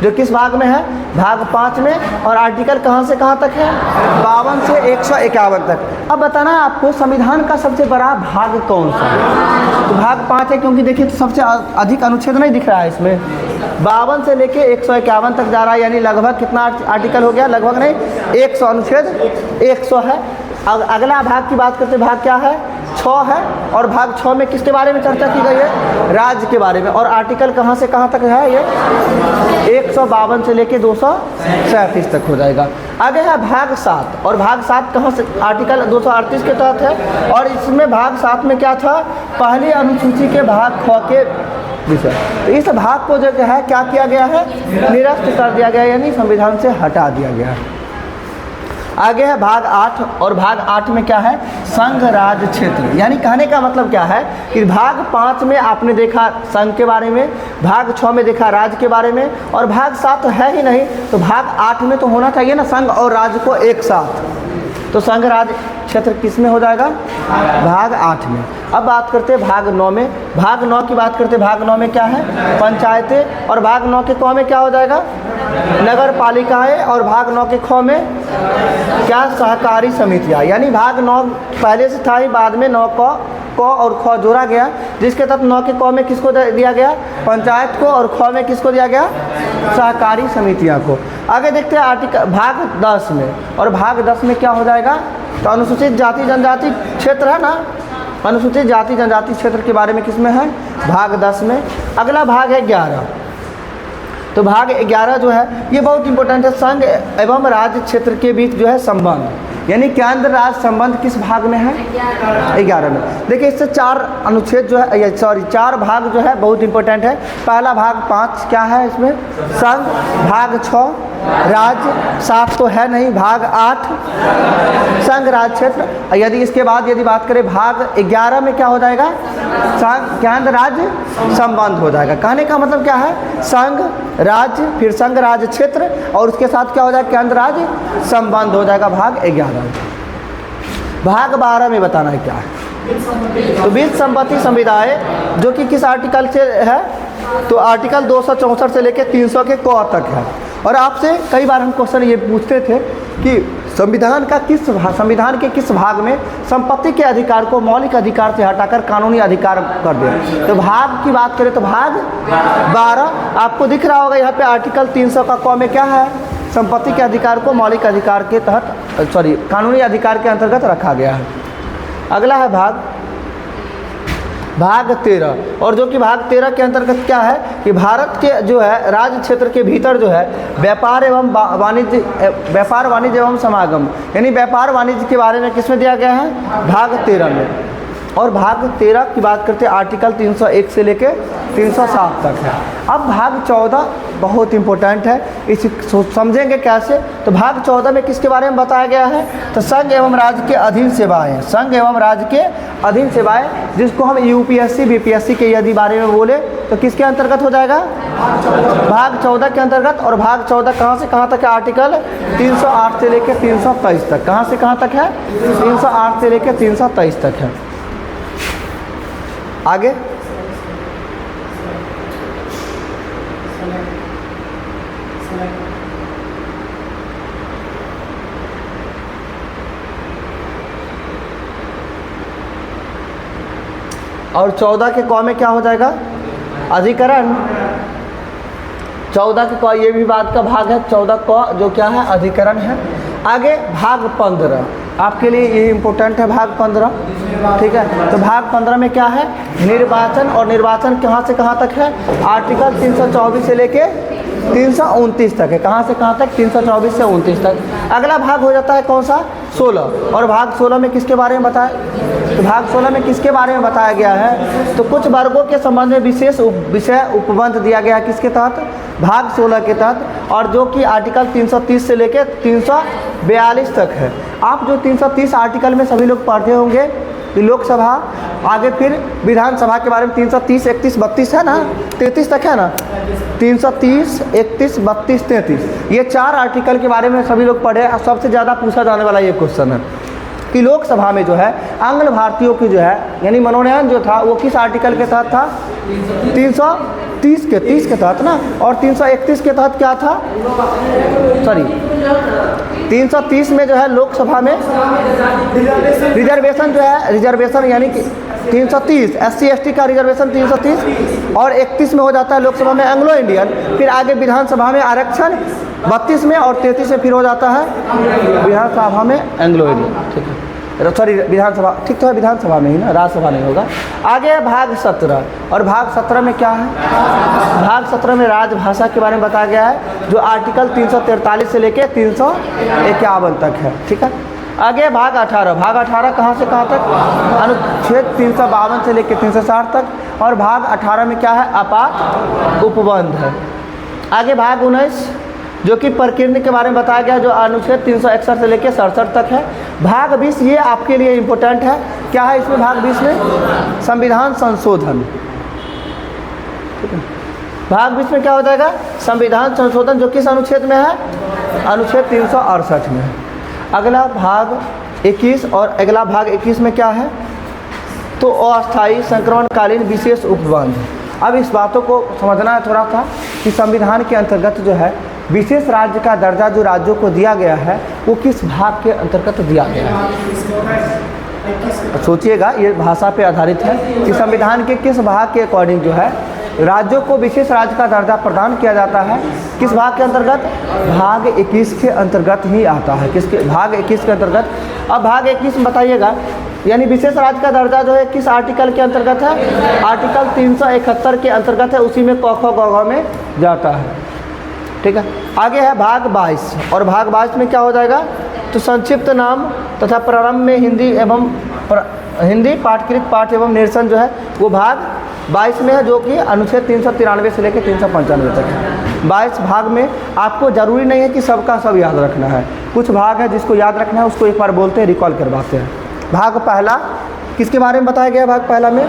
जो किस भाग में है? भाग 5 में। और आर्टिकल कहाँ से कहाँ तक है? 52 से 151 तक। अब बताना है आपको संविधान का सबसे बड़ा भाग कौन सा है? तो भाग 5 है, क्योंकि देखिए सबसे अधिक अनुच्छेद नहीं दिख रहा है इसमें। 52 से लेके 151 तक जा रहा है, यानी लगभग कितना आर्टिकल हो गया? लगभग नहीं, 100 अनुच्छेद 100 है। अगला भाग की बात करते हैं, भाग क्या है? 6 है। और भाग 6 में किसके बारे में चर्चा की गई है? राज्य के बारे में। और आर्टिकल कहाँ से कहाँ तक है ये? 152 से लेके 237 तक हो जाएगा। आगे है भाग 7। और भाग 7 कहाँ से? आर्टिकल 238 के तहत है। और इसमें भाग 7 में क्या था? पहली अनुसूची के भाग ख के विषय। तो इस भाग को जो है क्या किया गया है? निरस्त कर दिया गया, यानी संविधान से हटा दिया गया है। आगे है भाग 8। और भाग 8 में क्या है? संघ राज्य क्षेत्र। यानी कहने का मतलब क्या है कि भाग 5 में आपने देखा संघ के बारे में, भाग 6 में देखा राज्य के बारे में, और भाग 7 है ही नहीं, तो भाग 8 में तो होना चाहिए ना संघ और राज्य को एक साथ। तो संघ राज्य क्षेत्र किस में हो जाएगा? भाग 8 में। अब बात करते हैं भाग 9 में। भाग 9 की बात करते हैं। भाग 9 में क्या है? पंचायतें। और भाग 9 के क में क्या हो जाएगा? नगर पालिकाएँ। और भाग 9 के ख में क्या? सहकारी समितियाँ। यानी भाग 9 पहले से था ही, बाद में 9 क और ख जोड़ा गया, जिसके तहत 9 के क में किसको दिया गया? पंचायत को। और ख में किसको दिया गया? सहकारी समितियाँ को। आगे देखते हैं आर्टिकल भाग 10 में। और भाग 10 में क्या हो जाएगा? तो अनुसूचित जाति जनजाति क्षेत्र है ना, अनुसूचित जाति जनजाति क्षेत्र के बारे में किसमें है? भाग 10 में। अगला भाग है 11। तो भाग 11 जो है ये बहुत इंपॉर्टेंट है। संघ एवं राज्य क्षेत्र के बीच जो है संबंध, यानी केंद्र राज्य संबंध किस भाग में है? 11 में। देखिए इससे 4 अनुच्छेद जो है, 4 भाग जो है बहुत इंपॉर्टेंट है। पहला भाग 5 क्या है इसमें? संघ। भाग 6 राज्य, 7 तो है नहीं, भाग 8 संघ राज्य क्षेत्र। यदि इसके बाद यदि बात करें भाग 11 में क्या हो जाएगा? संघ केंद्र राज्य संबंध हो जाएगा। कहने का मतलब क्या है? संघ राज्य, फिर संघ राज्य क्षेत्र, और उसके साथ क्या हो जाएगा? केंद्र राज्य संबंध हो जाएगा भाग 11। भाग 12 में बताना है क्या है? तो बीज संपत्ति संविदाएं जो कि किस आर्टिकल से है? तो आर्टिकल 264 से लेकर 300 के क तक है। और आपसे कई बार हम क्वेश्चन ये पूछते थे कि संविधान के किस भाग में संपत्ति के अधिकार को मौलिक अधिकार से हटाकर कानूनी अधिकार कर दिया? तो भाग की बात करें तो भाग 12 आपको दिख रहा होगा यहाँ पे आर्टिकल 300 का क में क्या है? संपत्ति के अधिकार को मौलिक अधिकार के तहत कानूनी अधिकार के अंतर्गत रखा गया है। अगला है भाग 13, और जो कि भाग 13 के अंतर्गत क्या है कि भारत के जो है राज्य क्षेत्र के भीतर जो है व्यापार वाणिज्य एवं समागम, यानी व्यापार वाणिज्य के बारे में किसमें दिया गया है? भाग 13 में। और भाग 13 की बात करते हैं आर्टिकल 301 से लेके 307 तक है। अब भाग 14 बहुत इंपॉर्टेंट है, इसे समझेंगे कैसे? तो भाग 14 में किसके बारे में बताया गया है? तो संघ एवं राज्य के अधीन सेवाएं, संघ एवं राज्य के अधीन सेवाएं, जिसको हम यूपीएससी बीपीएससी के यदि बारे में बोले तो किसके अंतर्गत हो जाएगा? भाग 14 के अंतर्गत। और भाग 14 कहाँ से कहाँ तक है? आर्टिकल 308 से लेकर 323 तक। कहाँ से कहाँ तक है? 308 से लेकर 323 तक है। आगे और 14 के क में क्या हो जाएगा? अधिकरण। 14 के क ये भी बात का भाग है। 14 क जो क्या है? अधिकरण है। आगे भाग 15 आपके लिए ये इम्पोर्टेंट है। भाग 15, ठीक है। तो भाग 15 में क्या है? निर्वाचन। और निर्वाचन कहाँ से कहाँ तक है? आर्टिकल 324 से लेके 329 तक है। कहाँ से कहाँ तक? 324 से 29 तक। अगला भाग हो जाता है कौन सा? 16। और भाग 16 में किसके बारे में बताया? तो भाग 16 में किसके बारे में बताया गया है? तो कुछ वर्गों के संबंध में विशेष विषय उपबंध दिया गया है। किसके तहत? भाग 16 के तहत। और जो कि आर्टिकल 330 से लेकर 342 तक है। आप जो 330 आर्टिकल में सभी लोग पढ़ते होंगे कि लोकसभा, आगे फिर विधानसभा के बारे में 330, 31, 32 है ना, 33 तक है ना, 330, 31, 32, 33, ये 4 आर्टिकल के बारे में सभी लोग पढ़े। सबसे ज़्यादा पूछा जाने वाला ये क्वेश्चन है कि लोकसभा में जो है आंग्ल भारतीयों की जो है यानी मनोनयन जो था वो किस आर्टिकल के तहत था? 330 के तहत ना। और 331 के तहत क्या था? 330 में जो है लोकसभा में रिजर्वेशन जो है, रिजर्वेशन यानी कि 330 SC ST का रिजर्वेशन 330। और 31 में हो जाता है लोकसभा में एंग्लो इंडियन। फिर आगे विधानसभा में आरक्षण 32 में, और 33 में फिर हो जाता है विधानसभा में एंग्लो इंडियन, ठीक है। विधानसभा, ठीक तो है, विधानसभा में ही ना, राज्यसभा नहीं होगा। आगे है भाग 17। और भाग 17 में क्या है? भाग 17 में राजभाषा के बारे में बताया गया है, जो आर्टिकल 343 से लेके 351 तक है, ठीक है। आगे भाग 18। भाग 18 कहाँ से कहाँ तक? अनुच्छेद 352 से लेकर 360 तक। और भाग 18 में क्या है? आपात उपबंध है। आगे भाग 19 जो कि प्रकीर्णन के बारे में बताया गया, जो अनुच्छेद 361 से लेकर 67 तक है। भाग 20 ये आपके लिए इम्पोर्टेंट है। क्या है इसमें? भाग 20 में संविधान संशोधन, ठीक है। भाग 20 में क्या हो जाएगा? संविधान संशोधन, जो किस अनुच्छेद में है? अनुच्छेद 368 में है। अगला भाग 21। और अगला भाग 21 में क्या है? तो अस्थायी संक्रमणकालीन विशेष उपबंध। अब इस बातों को समझना है थोड़ा सा कि संविधान के अंतर्गत जो है विशेष राज्य का दर्जा जो राज्यों को दिया गया है वो किस भाग के अंतर्गत दिया गया है? सोचिएगा, ये भाषा पे आधारित है कि संविधान के किस भाग के अकॉर्डिंग जो है राज्यों को विशेष राज्य का दर्जा प्रदान किया जाता है। किस भाग के अंतर्गत? भाग 21 के अंतर्गत ही आता है। किसके? भाग 21 के अंतर्गत। अब भाग 21 में बताइएगा, यानी विशेष राज्य का दर्जा जो है किस आर्टिकल के अंतर्गत है? आर्टिकल 371 के अंतर्गत है। उसी में क ख ग घ में जाता है, ठीक है। आगे है भाग 22। और भाग 22 में क्या हो जाएगा? तो संक्षिप्त नाम तथा प्रारंभ में हिंदी एवं हिंदी पाठकृत पाठ एवं निरसन जो है वो भाग 22 में है, जो कि अनुच्छेद 393 से लेकर 395 तक है। 22 भाग में आपको ज़रूरी नहीं है कि सबका सब याद रखना है। कुछ भाग है जिसको याद रखना है, उसको एक बार बोलते हैं, रिकॉल करवाते हैं। भाग पहला किसके बारे में बताया गया? भाग पहला में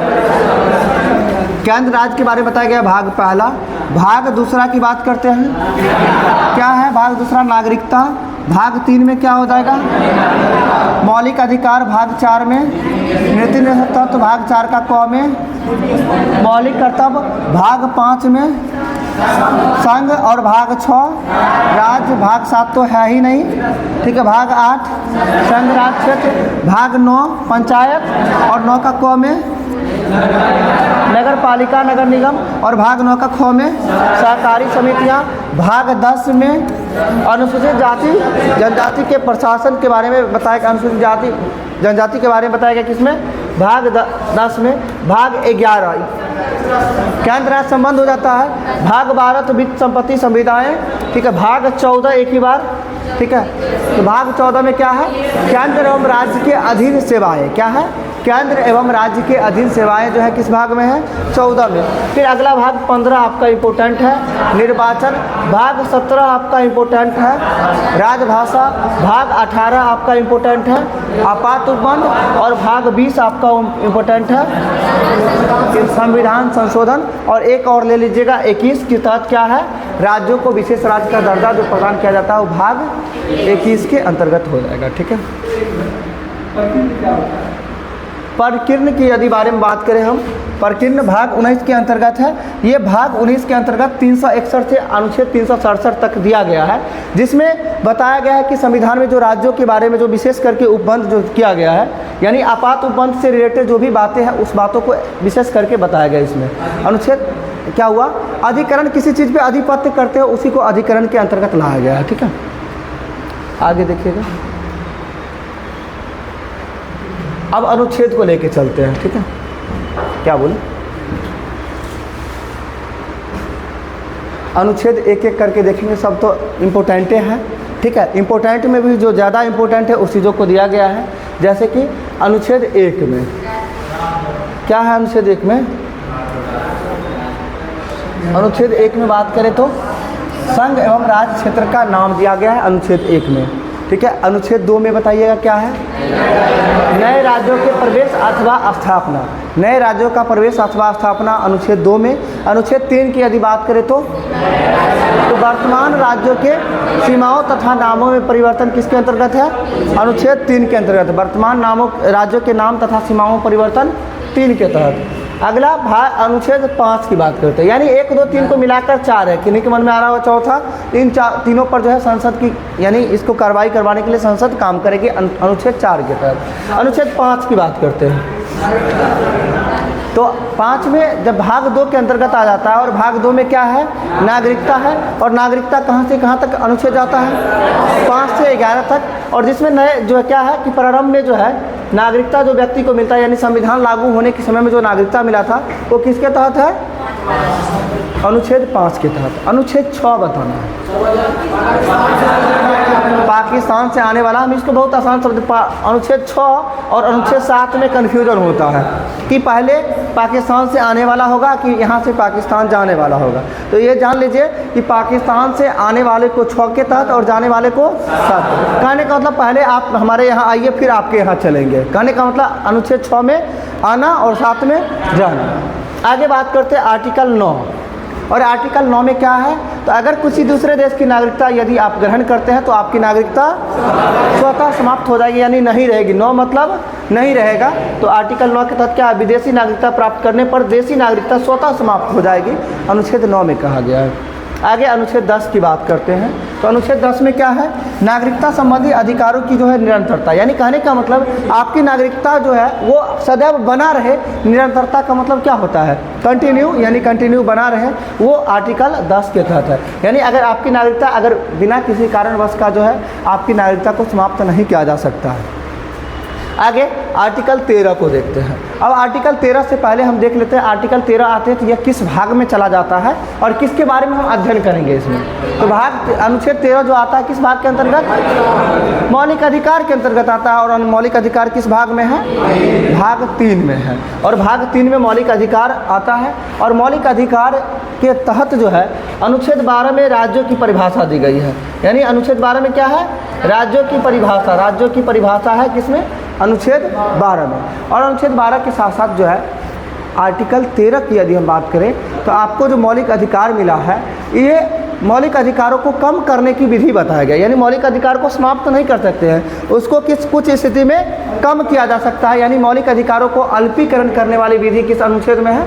केंद्र राज्य के बारे में बताया गया, भाग पहला। भाग दूसरा की बात करते हैं, क्या है? भाग दूसरा नागरिकता। भाग 3 में क्या हो जाएगा? मौलिक अधिकार। भाग 4 में नीति तत्व। भाग 4 का क में मौलिक कर्तव्य। भाग 5 में संघ और भाग 6 राज्य, भाग 7 तो है ही नहीं, ठीक है। भाग 8 संघ राज्य क्षेत्र, भाग 9 पंचायत और 9 का क में नगर पालिका नगर निगम और भाग 9 का ख में सहकारी समितियां, भाग 10 में अनुसूचित जाति जनजाति के प्रशासन के बारे में बताया गया, अनुसूचित जाति जनजाति के बारे में बताया गया किसमें, भाग 10 में। भाग 11 केंद्र राज्य संबंध हो जाता है, भाग 12 तो वित्त संपत्ति संविदाएं, ठीक है। भाग 14 एक ही बार, ठीक है। तो भाग 14 में क्या है, केंद्र एवं राज्य के अधीन सेवाएं, क्या है, केंद्र एवं राज्य के अधीन सेवाएं जो है किस भाग में है, 14 में। फिर अगला भाग 15 आपका इम्पोर्टेंट है, निर्वाचन। भाग 17 आपका इम्पोर्टेंट है, राजभाषा। भाग 18 आपका इम्पोर्टेंट है, आपात उपबंध। और भाग 20 आपका इम्पोर्टेंट है, संविधान संशोधन। और एक और ले लीजिएगा 21 के तहत क्या है, राज्यों को विशेष राज्य का दर्जा जो प्रदान किया जाता है वो भाग 21 के अंतर्गत हो जाएगा, ठीक है। प्रकीर्ण की यदि बारे में बात करें हम, प्रकीर्ण भाग 19 के अंतर्गत है। ये भाग 19 के अंतर्गत 361 से अनुच्छेद 367 तक दिया गया है, जिसमें बताया गया है कि संविधान में जो राज्यों के बारे में जो विशेष करके उपबंध जो किया गया है, यानी आपात उपबंध से रिलेटेड जो भी बातें हैं उस बातों को विशेष करके बताया गया इसमें। अनुच्छेद क्या हुआ, अधिकरण किसी चीज़ पे अधिपत्य करते हैं उसी को अधिकरण के अंतर्गत लाया गया है, ठीक है। आगे देखिएगा, अब अनुच्छेद को लेके चलते हैं, ठीक है। क्या बोले, अनुच्छेद एक एक करके देखेंगे, सब तो इम्पोर्टेंटे हैं, ठीक है। इम्पोर्टेंट में भी जो ज़्यादा इम्पोर्टेंट है उस चीज़ों को दिया गया है। जैसे कि अनुच्छेद 1 में क्या है, अनुच्छेद 1 में, अनुच्छेद 1 में बात करें तो संघ एवं राज्य क्षेत्र का नाम दिया गया है अनुच्छेद 1 में, ठीक है। अनुच्छेद 2 में बताइएगा क्या है, नए राज्यों के प्रवेश अथवा स्थापना, नए राज्यों का प्रवेश अथवा स्थापना अनुच्छेद 2 में। अनुच्छेद 3 की यदि बात करें तो वर्तमान राज्यों के सीमाओं तथा नामों में परिवर्तन किसके अंतर्गत है, अनुच्छेद 3 के अंतर्गत। वर्तमान नामों राज्यों के नाम तथा सीमाओं में परिवर्तन 3 के तहत। अगला भाग अनुच्छेद 5 की बात करते हैं, यानी 1, 2, 3 को मिलाकर 4 है, किन्हीं के मन में आ रहा हो चौथा, इन तीनों पर जो है संसद की, यानी इसको कार्रवाई करवाने के लिए संसद काम करेगी अनुच्छेद 4 के तहत। अनुच्छेद 5 की बात करते हैं तो 5 में जब भाग 2 के अंतर्गत आ जाता है, और भाग 2 में क्या है, नागरिकता है। और नागरिकता कहाँ से कहाँ तक अनुच्छेद जाता है, 5 से 11 तक। और जिसमें नए जो है क्या है कि प्रारंभ में जो है नागरिकता जो व्यक्ति को मिलता है, यानी संविधान लागू होने के समय में जो नागरिकता मिला था वो किसके तहत है, अनुच्छेद 5 के तहत। अनुच्छेद 6 बताना है, पाकिस्तान से आने वाला, हम इसको बहुत आसान शब्द, अनुच्छेद 6 और अनुच्छेद 7 में कन्फ्यूजन होता है कि पहले पाकिस्तान से आने वाला होगा कि यहाँ से पाकिस्तान जाने वाला होगा। तो ये जान लीजिए कि पाकिस्तान से आने वाले को 6 के तहत और जाने वाले को 7। कहने का मतलब पहले आप हमारे यहाँ आइए फिर आपके यहाँ चलेंगे, कहने का मतलब अनुच्छेद 6 में आना और 7 में जाना। आगे बात करते हैं आर्टिकल 9, और आर्टिकल 9 में क्या है, तो अगर किसी दूसरे देश की नागरिकता यदि आप ग्रहण करते हैं तो आपकी नागरिकता स्वतः समाप्त हो जाएगी, यानी नहीं रहेगी। 9 मतलब नहीं रहेगा। तो आर्टिकल 9 के तहत क्या है, विदेशी नागरिकता प्राप्त करने पर देशी नागरिकता स्वतः समाप्त हो जाएगी, अनुच्छेद 9 में कहा गया है। आगे अनुच्छेद 10 की बात करते हैं, तो अनुच्छेद 10 में क्या है, नागरिकता संबंधी अधिकारों की जो है निरंतरता, यानी कहने का मतलब आपकी नागरिकता जो है वो सदैव बना रहे। निरंतरता का मतलब क्या होता है, कंटिन्यू, यानी कंटिन्यू बना रहे, वो आर्टिकल 10 के तहत है। यानी अगर आपकी नागरिकता अगर बिना किसी कारणवश का जो है आपकी नागरिकता को समाप्त नहीं किया जा सकता है। आगे आर्टिकल 13 को देखते हैं। अब आर्टिकल 13 से पहले हम देख लेते हैं आर्टिकल 13 आते हैं तो यह किस भाग में चला जाता है और किसके बारे में हम अध्ययन करेंगे इसमें। तो भाग अनुच्छेद 13 जो आता है किस भाग के अंतर्गत, मौलिक अधिकार के अंतर्गत आता है। और मौलिक अधिकार किस भाग में है, भाग 3 में है। और भाग 3 में मौलिक अधिकार आता है। और मौलिक अधिकार के तहत जो है अनुच्छेद 12 में राज्यों की परिभाषा दी गई है। यानी अनुच्छेद 12 में क्या है, राज्यों की परिभाषा, राज्यों की परिभाषा है किसमें, अनुच्छेद 12 में। और अनुच्छेद 12 के साथ साथ जो है आर्टिकल 13 की यदि हम बात करें तो आपको जो मौलिक अधिकार मिला है, ये मौलिक अधिकारों को कम करने की विधि बताया गया। यानी मौलिक अधिकार को समाप्त नहीं कर सकते हैं, उसको कुछ स्थिति में कम किया जा सकता है। यानी मौलिक अधिकारों को अल्पीकरण करने वाली विधि किस अनुच्छेद में है,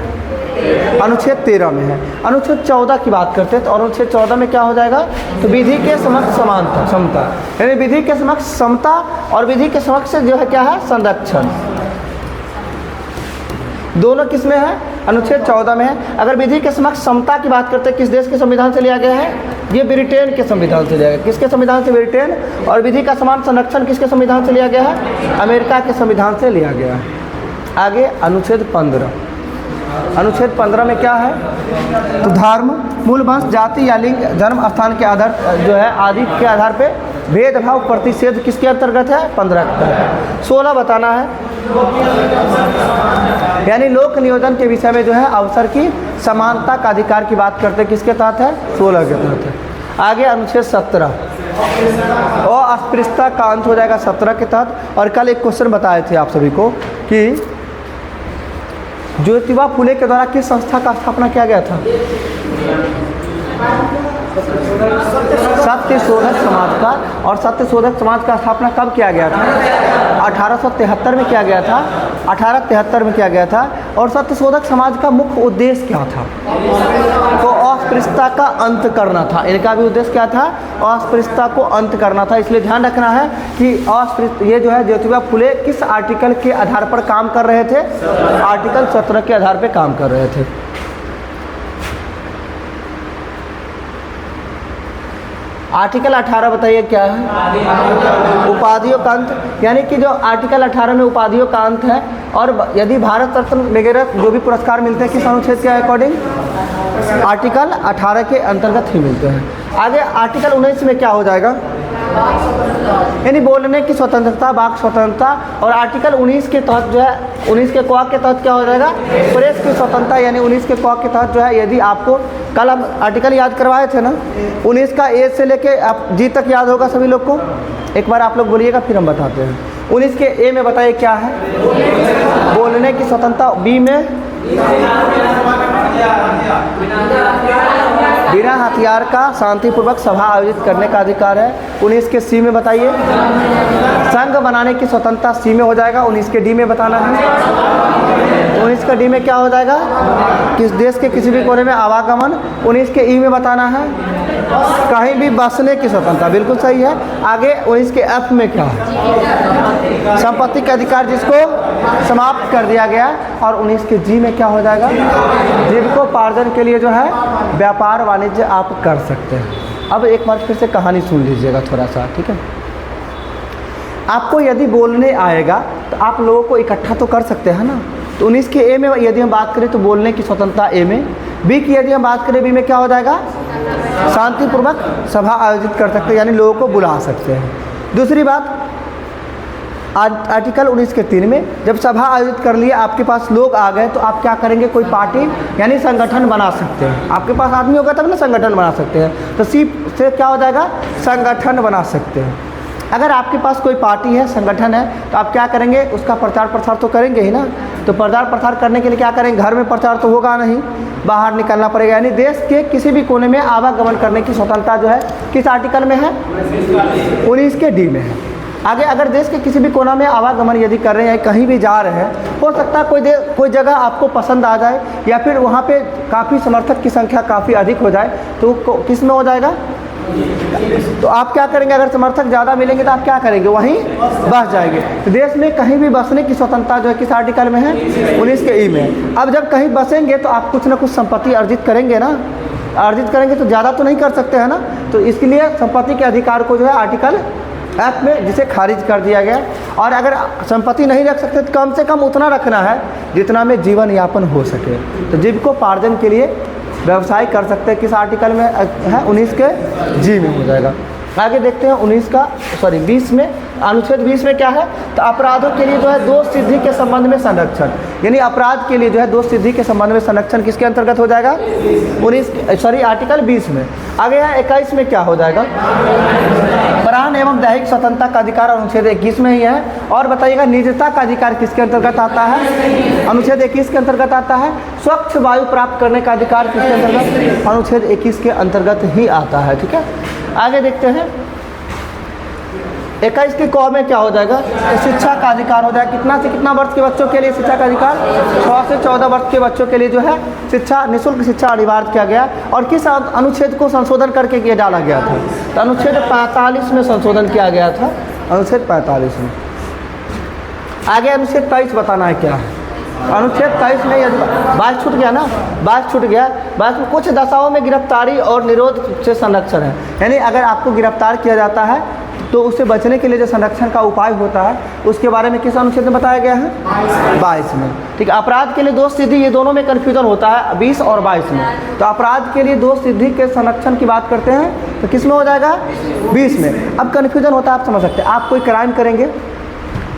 अनुच्छेद 13 में है। अनुच्छेद 14 की बात करते हैं तो अनुच्छेद 14 में क्या हो जाएगा, तो विधि के समक्ष समानता समता, यानी विधि के समक्ष समता और विधि के समक्ष जो है क्या है, संरक्षण, दोनों किस में है, अनुच्छेद 14 में है। अगर विधि के समक्ष समता की बात करते हैं, किस देश के संविधान से लिया गया है, ये ब्रिटेन के संविधान से लिया गया। किसके संविधान से, ब्रिटेन। और विधि का समान संरक्षण किसके संविधान से लिया गया है, अमेरिका के संविधान से लिया गया है। आगे अनुच्छेद 15, अनुच्छेद 15 में क्या है, तो धर्म, मूल वंश, जाति या लिंग, जन्म स्थान के आधार जो है आदि के आधार पे भेदभाव प्रतिषेध किसके अंतर्गत है, 15 के तहत। 16 बताना है, यानी लोक नियोजन के विषय में जो है अवसर की समानता का अधिकार की बात करते हैं, किसके तहत है, 16 के तहत है। आगे अनुच्छेद 17, अस्पृश्यता का अंत हो जाएगा 17 के तहत। और कल एक क्वेश्चन बताए थे आप सभी को कि ज्योतिबा फुले के द्वारा किस संस्था का स्थापना किया गया था, सत्य शोधक समाज का। और सत्य शोधक समाज का स्थापना कब किया गया था, 1873 में किया गया था, 1873 में किया गया था। और सत्य शोधक समाज का मुख्य उद्देश्य क्या था, तो अस्पृश्यता का अंत करना था। इनका भी उद्देश्य क्या था, अस्पृश्यता को अंत करना था। इसलिए ध्यान रखना है कि अस्पृश्य ये जो है ज्योतिबा फुले किस आर्टिकल के आधार पर काम कर रहे थे, आर्टिकल 17 के आधार पर काम कर रहे थे। आर्टिकल 18 बताइए क्या है, उपाधियों का अंत, यानी कि जो आर्टिकल 18 में उपाधियों का अंत है। और यदि भारत रत्न वगैरह जो भी पुरस्कार मिलते हैं किस अनुच्छेद के अकॉर्डिंग, आर्टिकल 18 के अंतर्गत ही मिलते हैं। आगे आर्टिकल 19 में क्या हो जाएगा, यानी बोलने की स्वतंत्रता, वाक स्वतंत्रता। और आर्टिकल 19 के तहत जो है, 19 के क के तहत क्या हो जाएगा, प्रेस की स्वतंत्रता, यानी 19 के क के तहत जो है, यदि आपको कल हम आर्टिकल याद करवाए थे ना, 19 का ए से लेके आप जी तक याद होगा सभी लोग को, एक बार आप लोग बोलिएगा फिर हम बताते हैं। 19 के ए में बताइए क्या है, बोलने की स्वतंत्रता। बी में बिना हथियार का शांतिपूर्वक सभा आयोजित करने का अधिकार है। 19 के सी में बताइए, संघ बनाने की स्वतंत्रता सी में हो जाएगा। 19 के डी में बताना है, 19 का डी में क्या हो जाएगा, किस देश के किसी भी कोने में आवागमन। 19 के ई में बताना है, कहीं भी बसने की स्वतंत्रता, बिल्कुल सही है। आगे 19 के एफ में क्या है, संपत्ति का अधिकार जिसको समाप्त कर दिया गया। और 19 के जी में क्या हो जाएगा, जीविकोपार्जन के लिए जो है व्यापार वाणिज्य आप कर सकते हैं। अब एक बार फिर से कहानी सुन लीजिएगा थोड़ा सा, ठीक है। आपको यदि बोलने आएगा तो आप लोगों को इकट्ठा तो कर सकते हैं ना। तो 19 के ए में यदि हम बात करें तो बोलने की स्वतंत्रता ए में। बी की यदि हम बात करें, बी में क्या हो जाएगा, शांतिपूर्वक सभा आयोजित कर सकते हैं, यानी लोगों को बुला सकते हैं। दूसरी बात, आर्टिकल 19 के 3 में जब सभा आयोजित कर लिए, आपके पास लोग आ गए, तो आप क्या करेंगे, कोई पार्टी यानी संगठन बना सकते हैं। आपके पास आदमी होगा तब ना संगठन बना सकते हैं। तो सी से क्या हो जाएगा, संगठन बना सकते हैं। अगर आपके पास कोई पार्टी है, संगठन है, तो आप क्या करेंगे, उसका प्रचार प्रसार तो करेंगे ही ना। तो प्रचार प्रसार करने के लिए क्या करेंगे, घर में प्रचार तो होगा नहीं, बाहर निकलना पड़ेगा। यानी देश के किसी भी कोने में आवागमन करने की स्वतंत्रता जो है किस आर्टिकल में है, 19 के डी में है। आगे अगर देश के किसी भी कोना में आवागमन यदि कर रहे हैं, कहीं भी जा रहे हैं, हो सकता है कोई जगह आपको पसंद आ जाए, या फिर वहाँ पे काफ़ी समर्थक की संख्या काफ़ी अधिक हो जाए, तो किस में हो जाएगा, तो आप क्या करेंगे, अगर समर्थक ज़्यादा मिलेंगे तो आप क्या करेंगे, वहीं बस जाएंगे। तो देश में कहीं भी बसने की स्वतंत्रता जो है किस आर्टिकल में है, 19 के ई में। अब जब कहीं बसेंगे तो आप कुछ ना कुछ संपत्ति अर्जित करेंगे ना, अर्जित करेंगे तो ज़्यादा तो नहीं कर सकते हैं ना। तो इसके लिए संपत्ति के अधिकार को जो है आर्टिकल एफ में जिसे खारिज कर दिया गया। और अगर संपत्ति नहीं रख सकते तो कम से कम उतना रखना है जितना में जीवन यापन हो सके। तो जीविकोपार्जन के लिए व्यवसाय कर सकते हैं, किस आर्टिकल में है, 19 के जी में हो जाएगा। आगे देखते हैं 20 में, अनुच्छेद 20 में क्या है, तो अपराधों के लिए जो है दोष सिद्धि के संबंध में संरक्षण, यानी अपराध के लिए जो है दोष सिद्धि के संबंध में संरक्षण किसके अंतर्गत हो जाएगा, आर्टिकल 20 में। आगे है 21 में क्या हो जाएगा, प्राण एवं दैहिक स्वतंत्रता का अधिकार अनुच्छेद 21 में ही है। और बताइएगा निजता का अधिकार किसके अंतर्गत आता है, अनुच्छेद 21 के अंतर्गत आता है। स्वच्छ वायु प्राप्त करने का अधिकार किसके अंतर्गत, अनुच्छेद 21 के अंतर्गत ही आता है, ठीक है। आगे देखते हैं 21 की कौ में क्या हो जाएगा, शिक्षा का अधिकार हो जाएगा। कितना से कितना वर्ष के बच्चों के लिए शिक्षा का अधिकार, 6 से 14 वर्ष के बच्चों के लिए जो है शिक्षा, निःशुल्क शिक्षा अनिवार्य किया गया। और किस अनुच्छेद को संशोधन करके ये डाला गया था, तो अनुच्छेद 45 में संशोधन किया गया था, अनुच्छेद 45 में। आगे अनुच्छेद 23 बताना है क्या है। अनुच्छेद 23 में यदि 22 छूट गया ना, 22 छूट गया, 22 में कुछ दशाओं में गिरफ्तारी और निरोध से संरक्षण है। यानी अगर आपको गिरफ्तार किया जाता है तो उससे बचने के लिए जो संरक्षण का उपाय होता है उसके बारे में किस अनुच्छेद में बताया गया है, 22 में। ठीक है, अपराध के लिए दोष सिद्धि, ये दोनों में कन्फ्यूजन होता है 20 और 22 में। तो अपराध के लिए दोष सिद्धि के संरक्षण की बात करते हैं तो किस में हो जाएगा, 20 में। अब कन्फ्यूजन होता है, आप समझ सकते हैं, आप कोई क्राइम करेंगे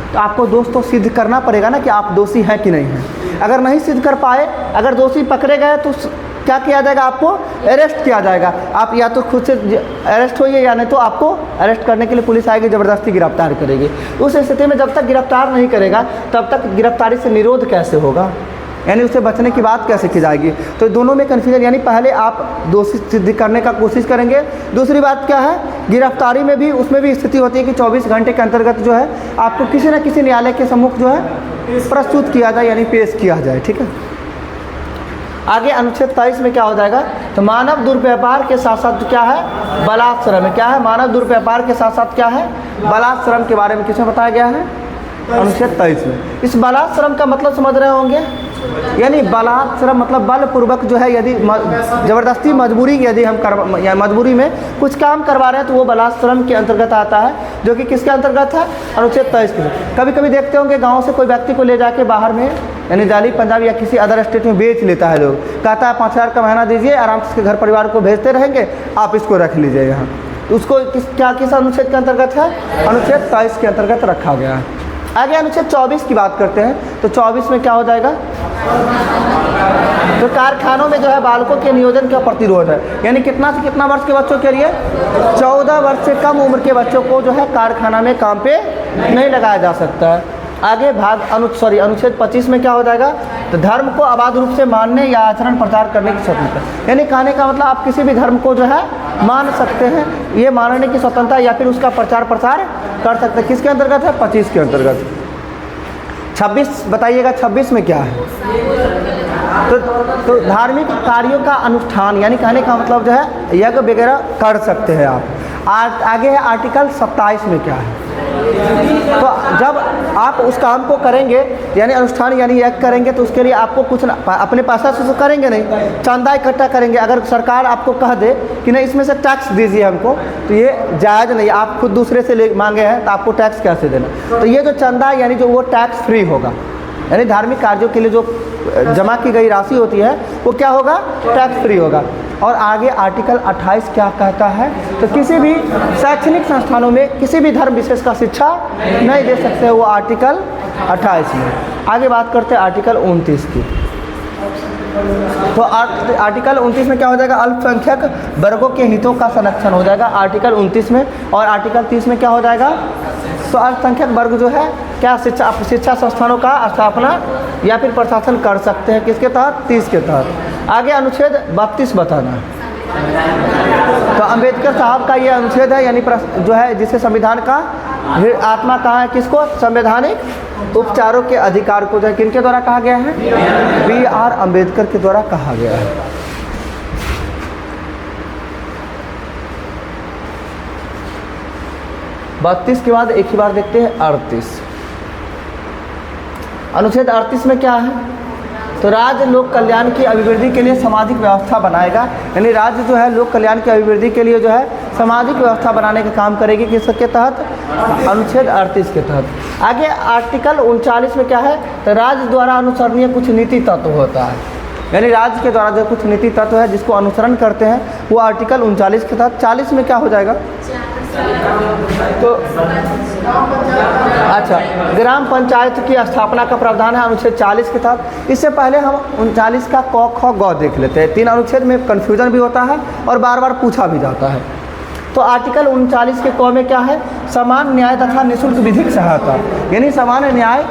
तो आपको दोष तो सिद्ध करना पड़ेगा ना कि आप दोषी हैं कि नहीं हैं। अगर नहीं सिद्ध कर पाए, अगर दोषी पकड़े गए तो क्या किया जाएगा, आपको अरेस्ट किया जाएगा। आप या तो खुद से अरेस्ट होइए या नहीं तो आपको अरेस्ट करने के लिए पुलिस आएगी, ज़बरदस्ती गिरफ्तार करेगी। उस स्थिति में जब तक गिरफ्तार नहीं करेगा तब तक गिरफ्तारी से निरोध कैसे होगा, यानी उससे बचने की बात कैसे की जाएगी। तो दोनों में कन्फ्यूजन, यानी पहले आप दोषी सिद्ध करने का कोशिश करेंगे। दूसरी बात क्या है, गिरफ्तारी में भी उसमें भी स्थिति होती है कि 24 घंटे के अंतर्गत जो है आपको किसी न किसी न्यायालय के सम्मुख जो है प्रस्तुत किया जाए, यानी पेश किया जाए। ठीक है, आगे अनुच्छेद 23 में क्या हो जाएगा, तो मानव दुर्व्यवहार के साथ साथ क्या है, बलात्श्रम। क्या है, मानव दुर्व्यवहार के साथ साथ क्या है, बलात्श्रम के बारे में किसमें बताया गया है, अनुच्छेद 23 में। इस बलात्श्रम का मतलब समझ रहे होंगे, यानी बलात्श्रम मतलब बलपूर्वक जो है, यदि ज़बरदस्ती मजबूरी यदि हम या मजबूरी में कुछ काम करवा रहे हैं तो वो बलात्श्रम के अंतर्गत आता है, जो कि किसके अंतर्गत है, अनुच्छेद 23 के। कभी कभी देखते होंगे गांव से कोई व्यक्ति को ले जाके बाहर में यानी दिल्ली, पंजाब या किसी अदर स्टेट में बेच लेता है लोग, कहता है 5,000 का महीना दीजिए, आराम से इसके घर परिवार को भेजते रहेंगे, आप इसको रख लीजिए यहाँ। तो उसको किस अनुच्छेद के अंतर्गत है, अनुच्छेद 23 के अंतर्गत रखा गया है। आगे अनुच्छेद 24 की बात करते हैं, तो 24 में क्या हो जाएगा, तो कारखानों में जो है बालकों के नियोजन का प्रतिरोध है। यानी कितना से कितना वर्ष के बच्चों के लिए, 14 वर्ष से कम उम्र के बच्चों को जो है कारखाना में काम पे नहीं लगाया जा सकता है। आगे अनुच्छेद 25 में क्या हो जाएगा, तो धर्म को अबाध रूप से मानने या आचरण प्रचार करने की स्वतंत्रता। यानी कहने का मतलब आप किसी भी धर्म को जो है मान सकते हैं, ये मानने की स्वतंत्रता या फिर उसका प्रचार प्रसार कर सकते हैं। किसके अंतर्गत है, 25 के अंतर्गत। 26 बताइएगा, 26 में क्या है, तो धार्मिक कार्यों का अनुष्ठान, यानी कहने का मतलब जो है यज्ञ वगैरह कर सकते हैं आप। आगे है आर्टिकल 27 में क्या है, तो जब आप उस काम को करेंगे यानी अनुष्ठान यानी यज्ञ करेंगे तो उसके लिए आपको कुछ अपने पैसा से तो करेंगे नहीं, चंदा इकट्ठा करेंगे। अगर सरकार आपको कह दे कि नहीं इसमें से टैक्स दीजिए हमको, तो ये जायज़ नहीं, आप खुद दूसरे से ले मांगे हैं तो आपको टैक्स कैसे देना। तो ये जो चंदा यानी जो वो टैक्स फ्री होगा, यानी धार्मिक कार्यों के लिए जो जमा की गई राशि होती है वो क्या होगा, टैक्स फ्री होगा। और आगे आर्टिकल 28 क्या कहता है, तो किसी भी शैक्षणिक संस्थानों में किसी भी धर्म विशेष का शिक्षा नहीं दे सकते, वो आर्टिकल 28 में। आगे बात करते हैं आर्टिकल 29 की, तो आर्टिकल 29 में क्या हो जाएगा, अल्पसंख्यक वर्गों के हितों का संरक्षण हो जाएगा आर्टिकल 29 में। और आर्टिकल 30 में क्या हो जाएगा, तो अल्पसंख्यक वर्ग जो है क्या शिक्षा संस्थानों का स्थापना या फिर प्रशासन कर सकते हैं, किसके तहत, 30 के तहत। आगे अनुच्छेद 32 बताना है, तो अंबेडकर साहब का ये अनुच्छेद है, यानी जो है जिससे संविधान का आत्मा कहा है, किसको, संवैधानिक उपचारों के अधिकार को जो है किनके द्वारा कहा गया है, BR अम्बेडकर के द्वारा कहा गया है। बत्तीस के बाद एक ही बार देखते हैं 38। अनुच्छेद 38 में क्या है, तो राज्य लोक कल्याण की अभिवृद्धि के लिए सामाजिक व्यवस्था बनाएगा, यानी राज्य जो है लोक कल्याण की अभिवृद्धि के लिए जो है सामाजिक व्यवस्था बनाने का काम करेगी, किसके तहत, अनुच्छेद 38 के तहत। आगे आर्टिकल 39 में क्या है, तो राज्य द्वारा अनुसरणीय कुछ नीति तत्व होता है, यानी राज्य के द्वारा जो कुछ नीति तत्व है जिसको अनुसरण करते हैं वो आर्टिकल 39 के तहत। 40 में क्या हो जाएगा, तो अच्छा ग्राम पंचायत की स्थापना का प्रावधान है अनुच्छेद 40 के तहत। इससे पहले हम 39 का क ख ग देख लेते हैं, 3 अनुच्छेद में कन्फ्यूजन भी होता है और बार बार पूछा भी जाता है। तो आर्टिकल 39 के क में क्या है, समान न्याय तथा निःशुल्क विधिक सहायता, यानी समान न्याय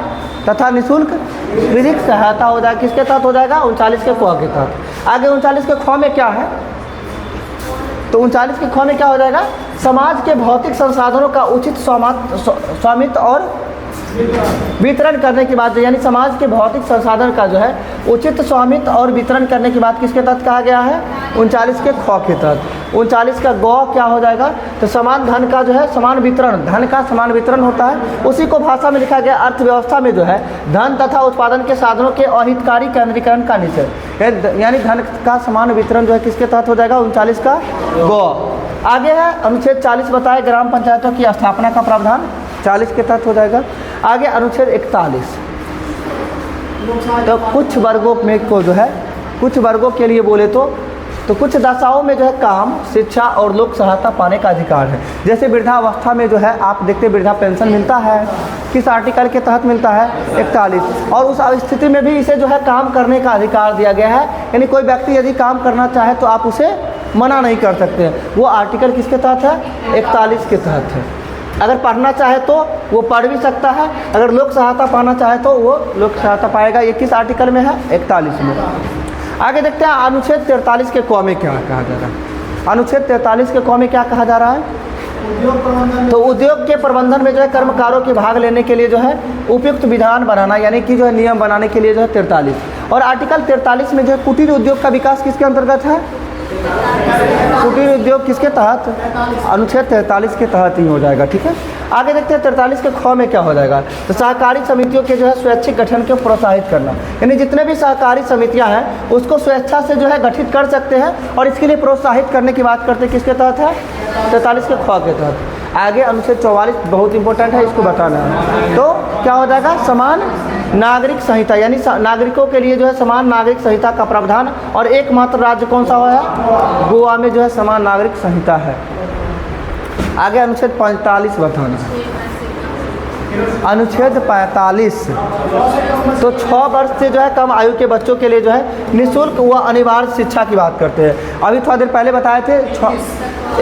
तथा निःशुल्क विधिक सहायता हो जाएगा, किसके तहत हो जाएगा, 39 के क के तहत। आगे 39 के ख में क्या है, तो 39 के ख में क्या हो जाएगा, समाज के भौतिक संसाधनों का उचित स्वामित्व और वितरण करने की बात, यानी समाज के भौतिक संसाधन का जो है उचित स्वामित्व और वितरण करने की बात किसके तहत कहा गया है? 39 के ख के तहत। 39 का ग क्या हो जाएगा? तो समान धन का जो है समान वितरण, धन का समान वितरण होता है, उसी को भाषा में लिखा गया। अर्थव्यवस्था में जो है धन तथा उत्पादन के साधनों के अहितकारी केंद्रीकरण का निषेध, यानी धन का समान वितरण जो है किसके तहत हो जाएगा? 39 का ग। आगे है अनुच्छेद 40 बताए ग्राम पंचायतों की स्थापना का प्रावधान, 40 के तहत हो जाएगा। आगे अनुच्छेद 41, तो कुछ वर्गों में को जो है कुछ वर्गों के लिए बोले तो कुछ दशाओं में जो है काम, शिक्षा और लोक सहायता पाने का अधिकार है। जैसे वृद्धावस्था में जो है आप देखते वृद्धा पेंशन मिलता है, किस आर्टिकल के तहत मिलता है? 41। और उस स्थिति में भी इसे जो है काम करने का अधिकार दिया गया है, यानी कोई व्यक्ति यदि काम करना चाहे तो आप उसे मना नहीं कर सकते। वो आर्टिकल किसके तहत है? 41 के तहत है। अगर पढ़ना चाहे तो वो पढ़ भी सकता है, अगर लोक सहायता पाना चाहे तो वो लोक सहायता पाएगा। ये किस आर्टिकल में है? 41 में। आगे देखते हैं अनुच्छेद 43 के क में क्या कहा जा रहा है। अनुच्छेद 43 के क में क्या कहा जा रहा है? तो उद्योग के प्रबंधन में जो है कर्मकारों के भाग लेने के लिए जो है उपयुक्त विधान बनाना, यानी कि जो है नियम बनाने के लिए जो है 43। और आर्टिकल 43 में जो है कुटीर उद्योग का विकास किसके अंतर्गत है? कुटीर उद्योग किसके तहत? अनुच्छेद 43 के तहत ही हो जाएगा। ठीक है, आगे देखते हैं 43 के ख में क्या हो जाएगा। तो सहकारी समितियों के जो है स्वैच्छिक गठन को प्रोत्साहित करना, यानी जितने भी सहकारी समितियां हैं उसको स्वेच्छा से जो है गठित कर सकते हैं, और इसके लिए प्रोत्साहित करने की बात करते हैं किसके तहत है? 43 के ख के तहत। आगे अनुच्छेद 44 बहुत इंपॉर्टेंट है, इसको बताना है। तो क्या हो जाएगा? समान नागरिक संहिता, यानी नागरिकों के लिए जो है समान नागरिक संहिता का प्रावधान। और एकमात्र राज्य कौन सा है? गोवा में जो है समान नागरिक संहिता है। आगे अनुच्छेद 45 बताना है। अनुच्छेद 45, तो 6 वर्ष से जो है कम आयु के बच्चों के लिए जो है निःशुल्क व अनिवार्य शिक्षा की बात करते हैं। अभी थोड़ा देर पहले बताए थे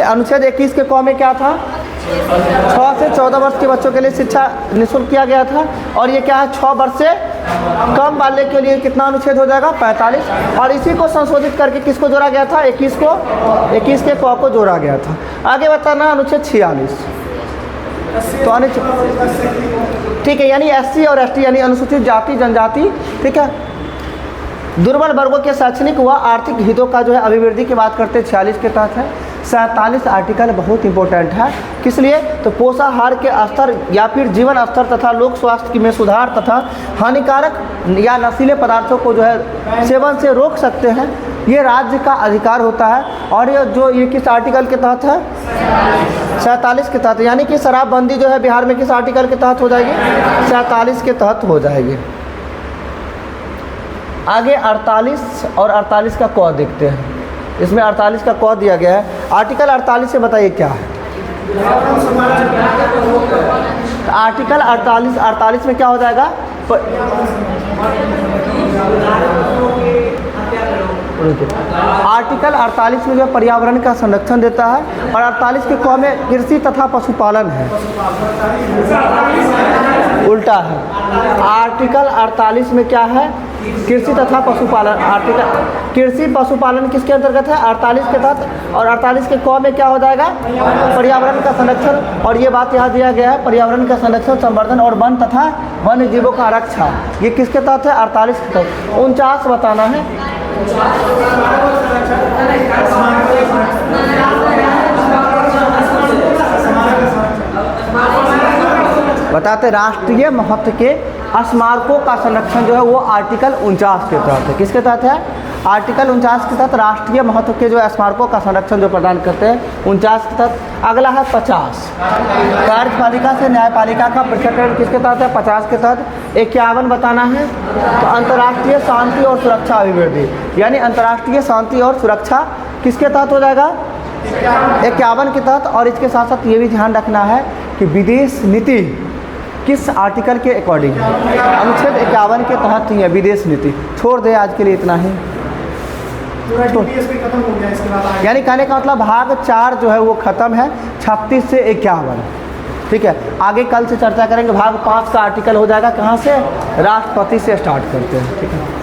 अनुच्छेद 21 के क में क्या था? 6 से 14 वर्ष के बच्चों के लिए शिक्षा निःशुल्क किया गया था। और ये क्या है? 6 वर्ष से कम वाले के लिए कितना अनुच्छेद हो जाएगा? 45। और इसी को संशोधित करके किसको जोड़ा गया था? 21 के क को जोड़ा गया था। आगे बताना अनुच्छेद 46, तो ठीक है, यानी SC और ST यानी अनुसूचित जाति जनजाति, ठीक है, दुर्बल वर्गों के शैक्षणिक व आर्थिक हितों का जो है अभिवृद्धि की बात करते हैं 46 के तहत है। 47 आर्टिकल बहुत इंपॉर्टेंट है, किस लिए? तो पोषाहार के स्तर या फिर जीवन स्तर तथा लोक स्वास्थ्य में सुधार तथा हानिकारक या नशीले पदार्थों को जो है सेवन से रोक सकते हैं, ये राज्य का अधिकार होता है। और ये किस आर्टिकल के तहत है? 47 के तहत, यानी कि शराबबंदी जो है बिहार में किस आर्टिकल के तहत हो जाएगी? 47 के तहत हो जाएगी। आगे 48 और 48 का क देखते हैं। इसमें 48 का क दिया गया है। आर्टिकल 48 से बताइए क्या है? आर्टिकल 48 में क्या हो जाएगा? आर्टिकल 48 में जो पर्यावरण का संरक्षण देता है। और 48 के क में कृषि तथा पशुपालन है, उल्टा है। आर्टिकल 48 में क्या है? कृषि तथा पशुपालन। आर्टिकल कृषि पशुपालन किसके अंतर्गत है? 48 के तहत। और 48 के क में क्या हो जाएगा? पर्यावरण का संरक्षण। और ये बात यहाँ दिया गया है, पर्यावरण का संरक्षण, संवर्धन और वन तथा वन्य जीवों का आरक्षा, ये किसके तहत है? 48 के तहत। 49 बताना है। बताते राष्ट्रीय महत्व के स्मारकों का संरक्षण जो है वो आर्टिकल 49 के तहत है। किसके तहत है? आर्टिकल 49 के तहत राष्ट्रीय महत्व के जो स्मारकों का संरक्षण जो प्रदान करते हैं 49 के तहत। अगला है 50, कार्यपालिका से न्यायपालिका का पृथक्करण किसके तहत है? 50 के तहत। 51 बताना है। तो अंतर्राष्ट्रीय शांति और सुरक्षा अभिवृद्धि, यानी अंतर्राष्ट्रीय शांति और सुरक्षा किसके तहत हो जाएगा? 51 के तहत। और इसके साथ साथ ये भी ध्यान रखना है कि विदेश नीति किस आर्टिकल के अकॉर्डिंग है? अनुच्छेद 51 के तहत ही है विदेश नीति। छोड़ दे आज के लिए इतना ही। खत्म हो गया, इसके बाद यानी कहने का मतलब भाग 4 जो है वो खत्म है 36 से 51। ठीक है, आगे कल से चर्चा करेंगे। भाग 5 का आर्टिकल हो जाएगा कहाँ से? राष्ट्रपति से स्टार्ट करते हैं। ठीक है।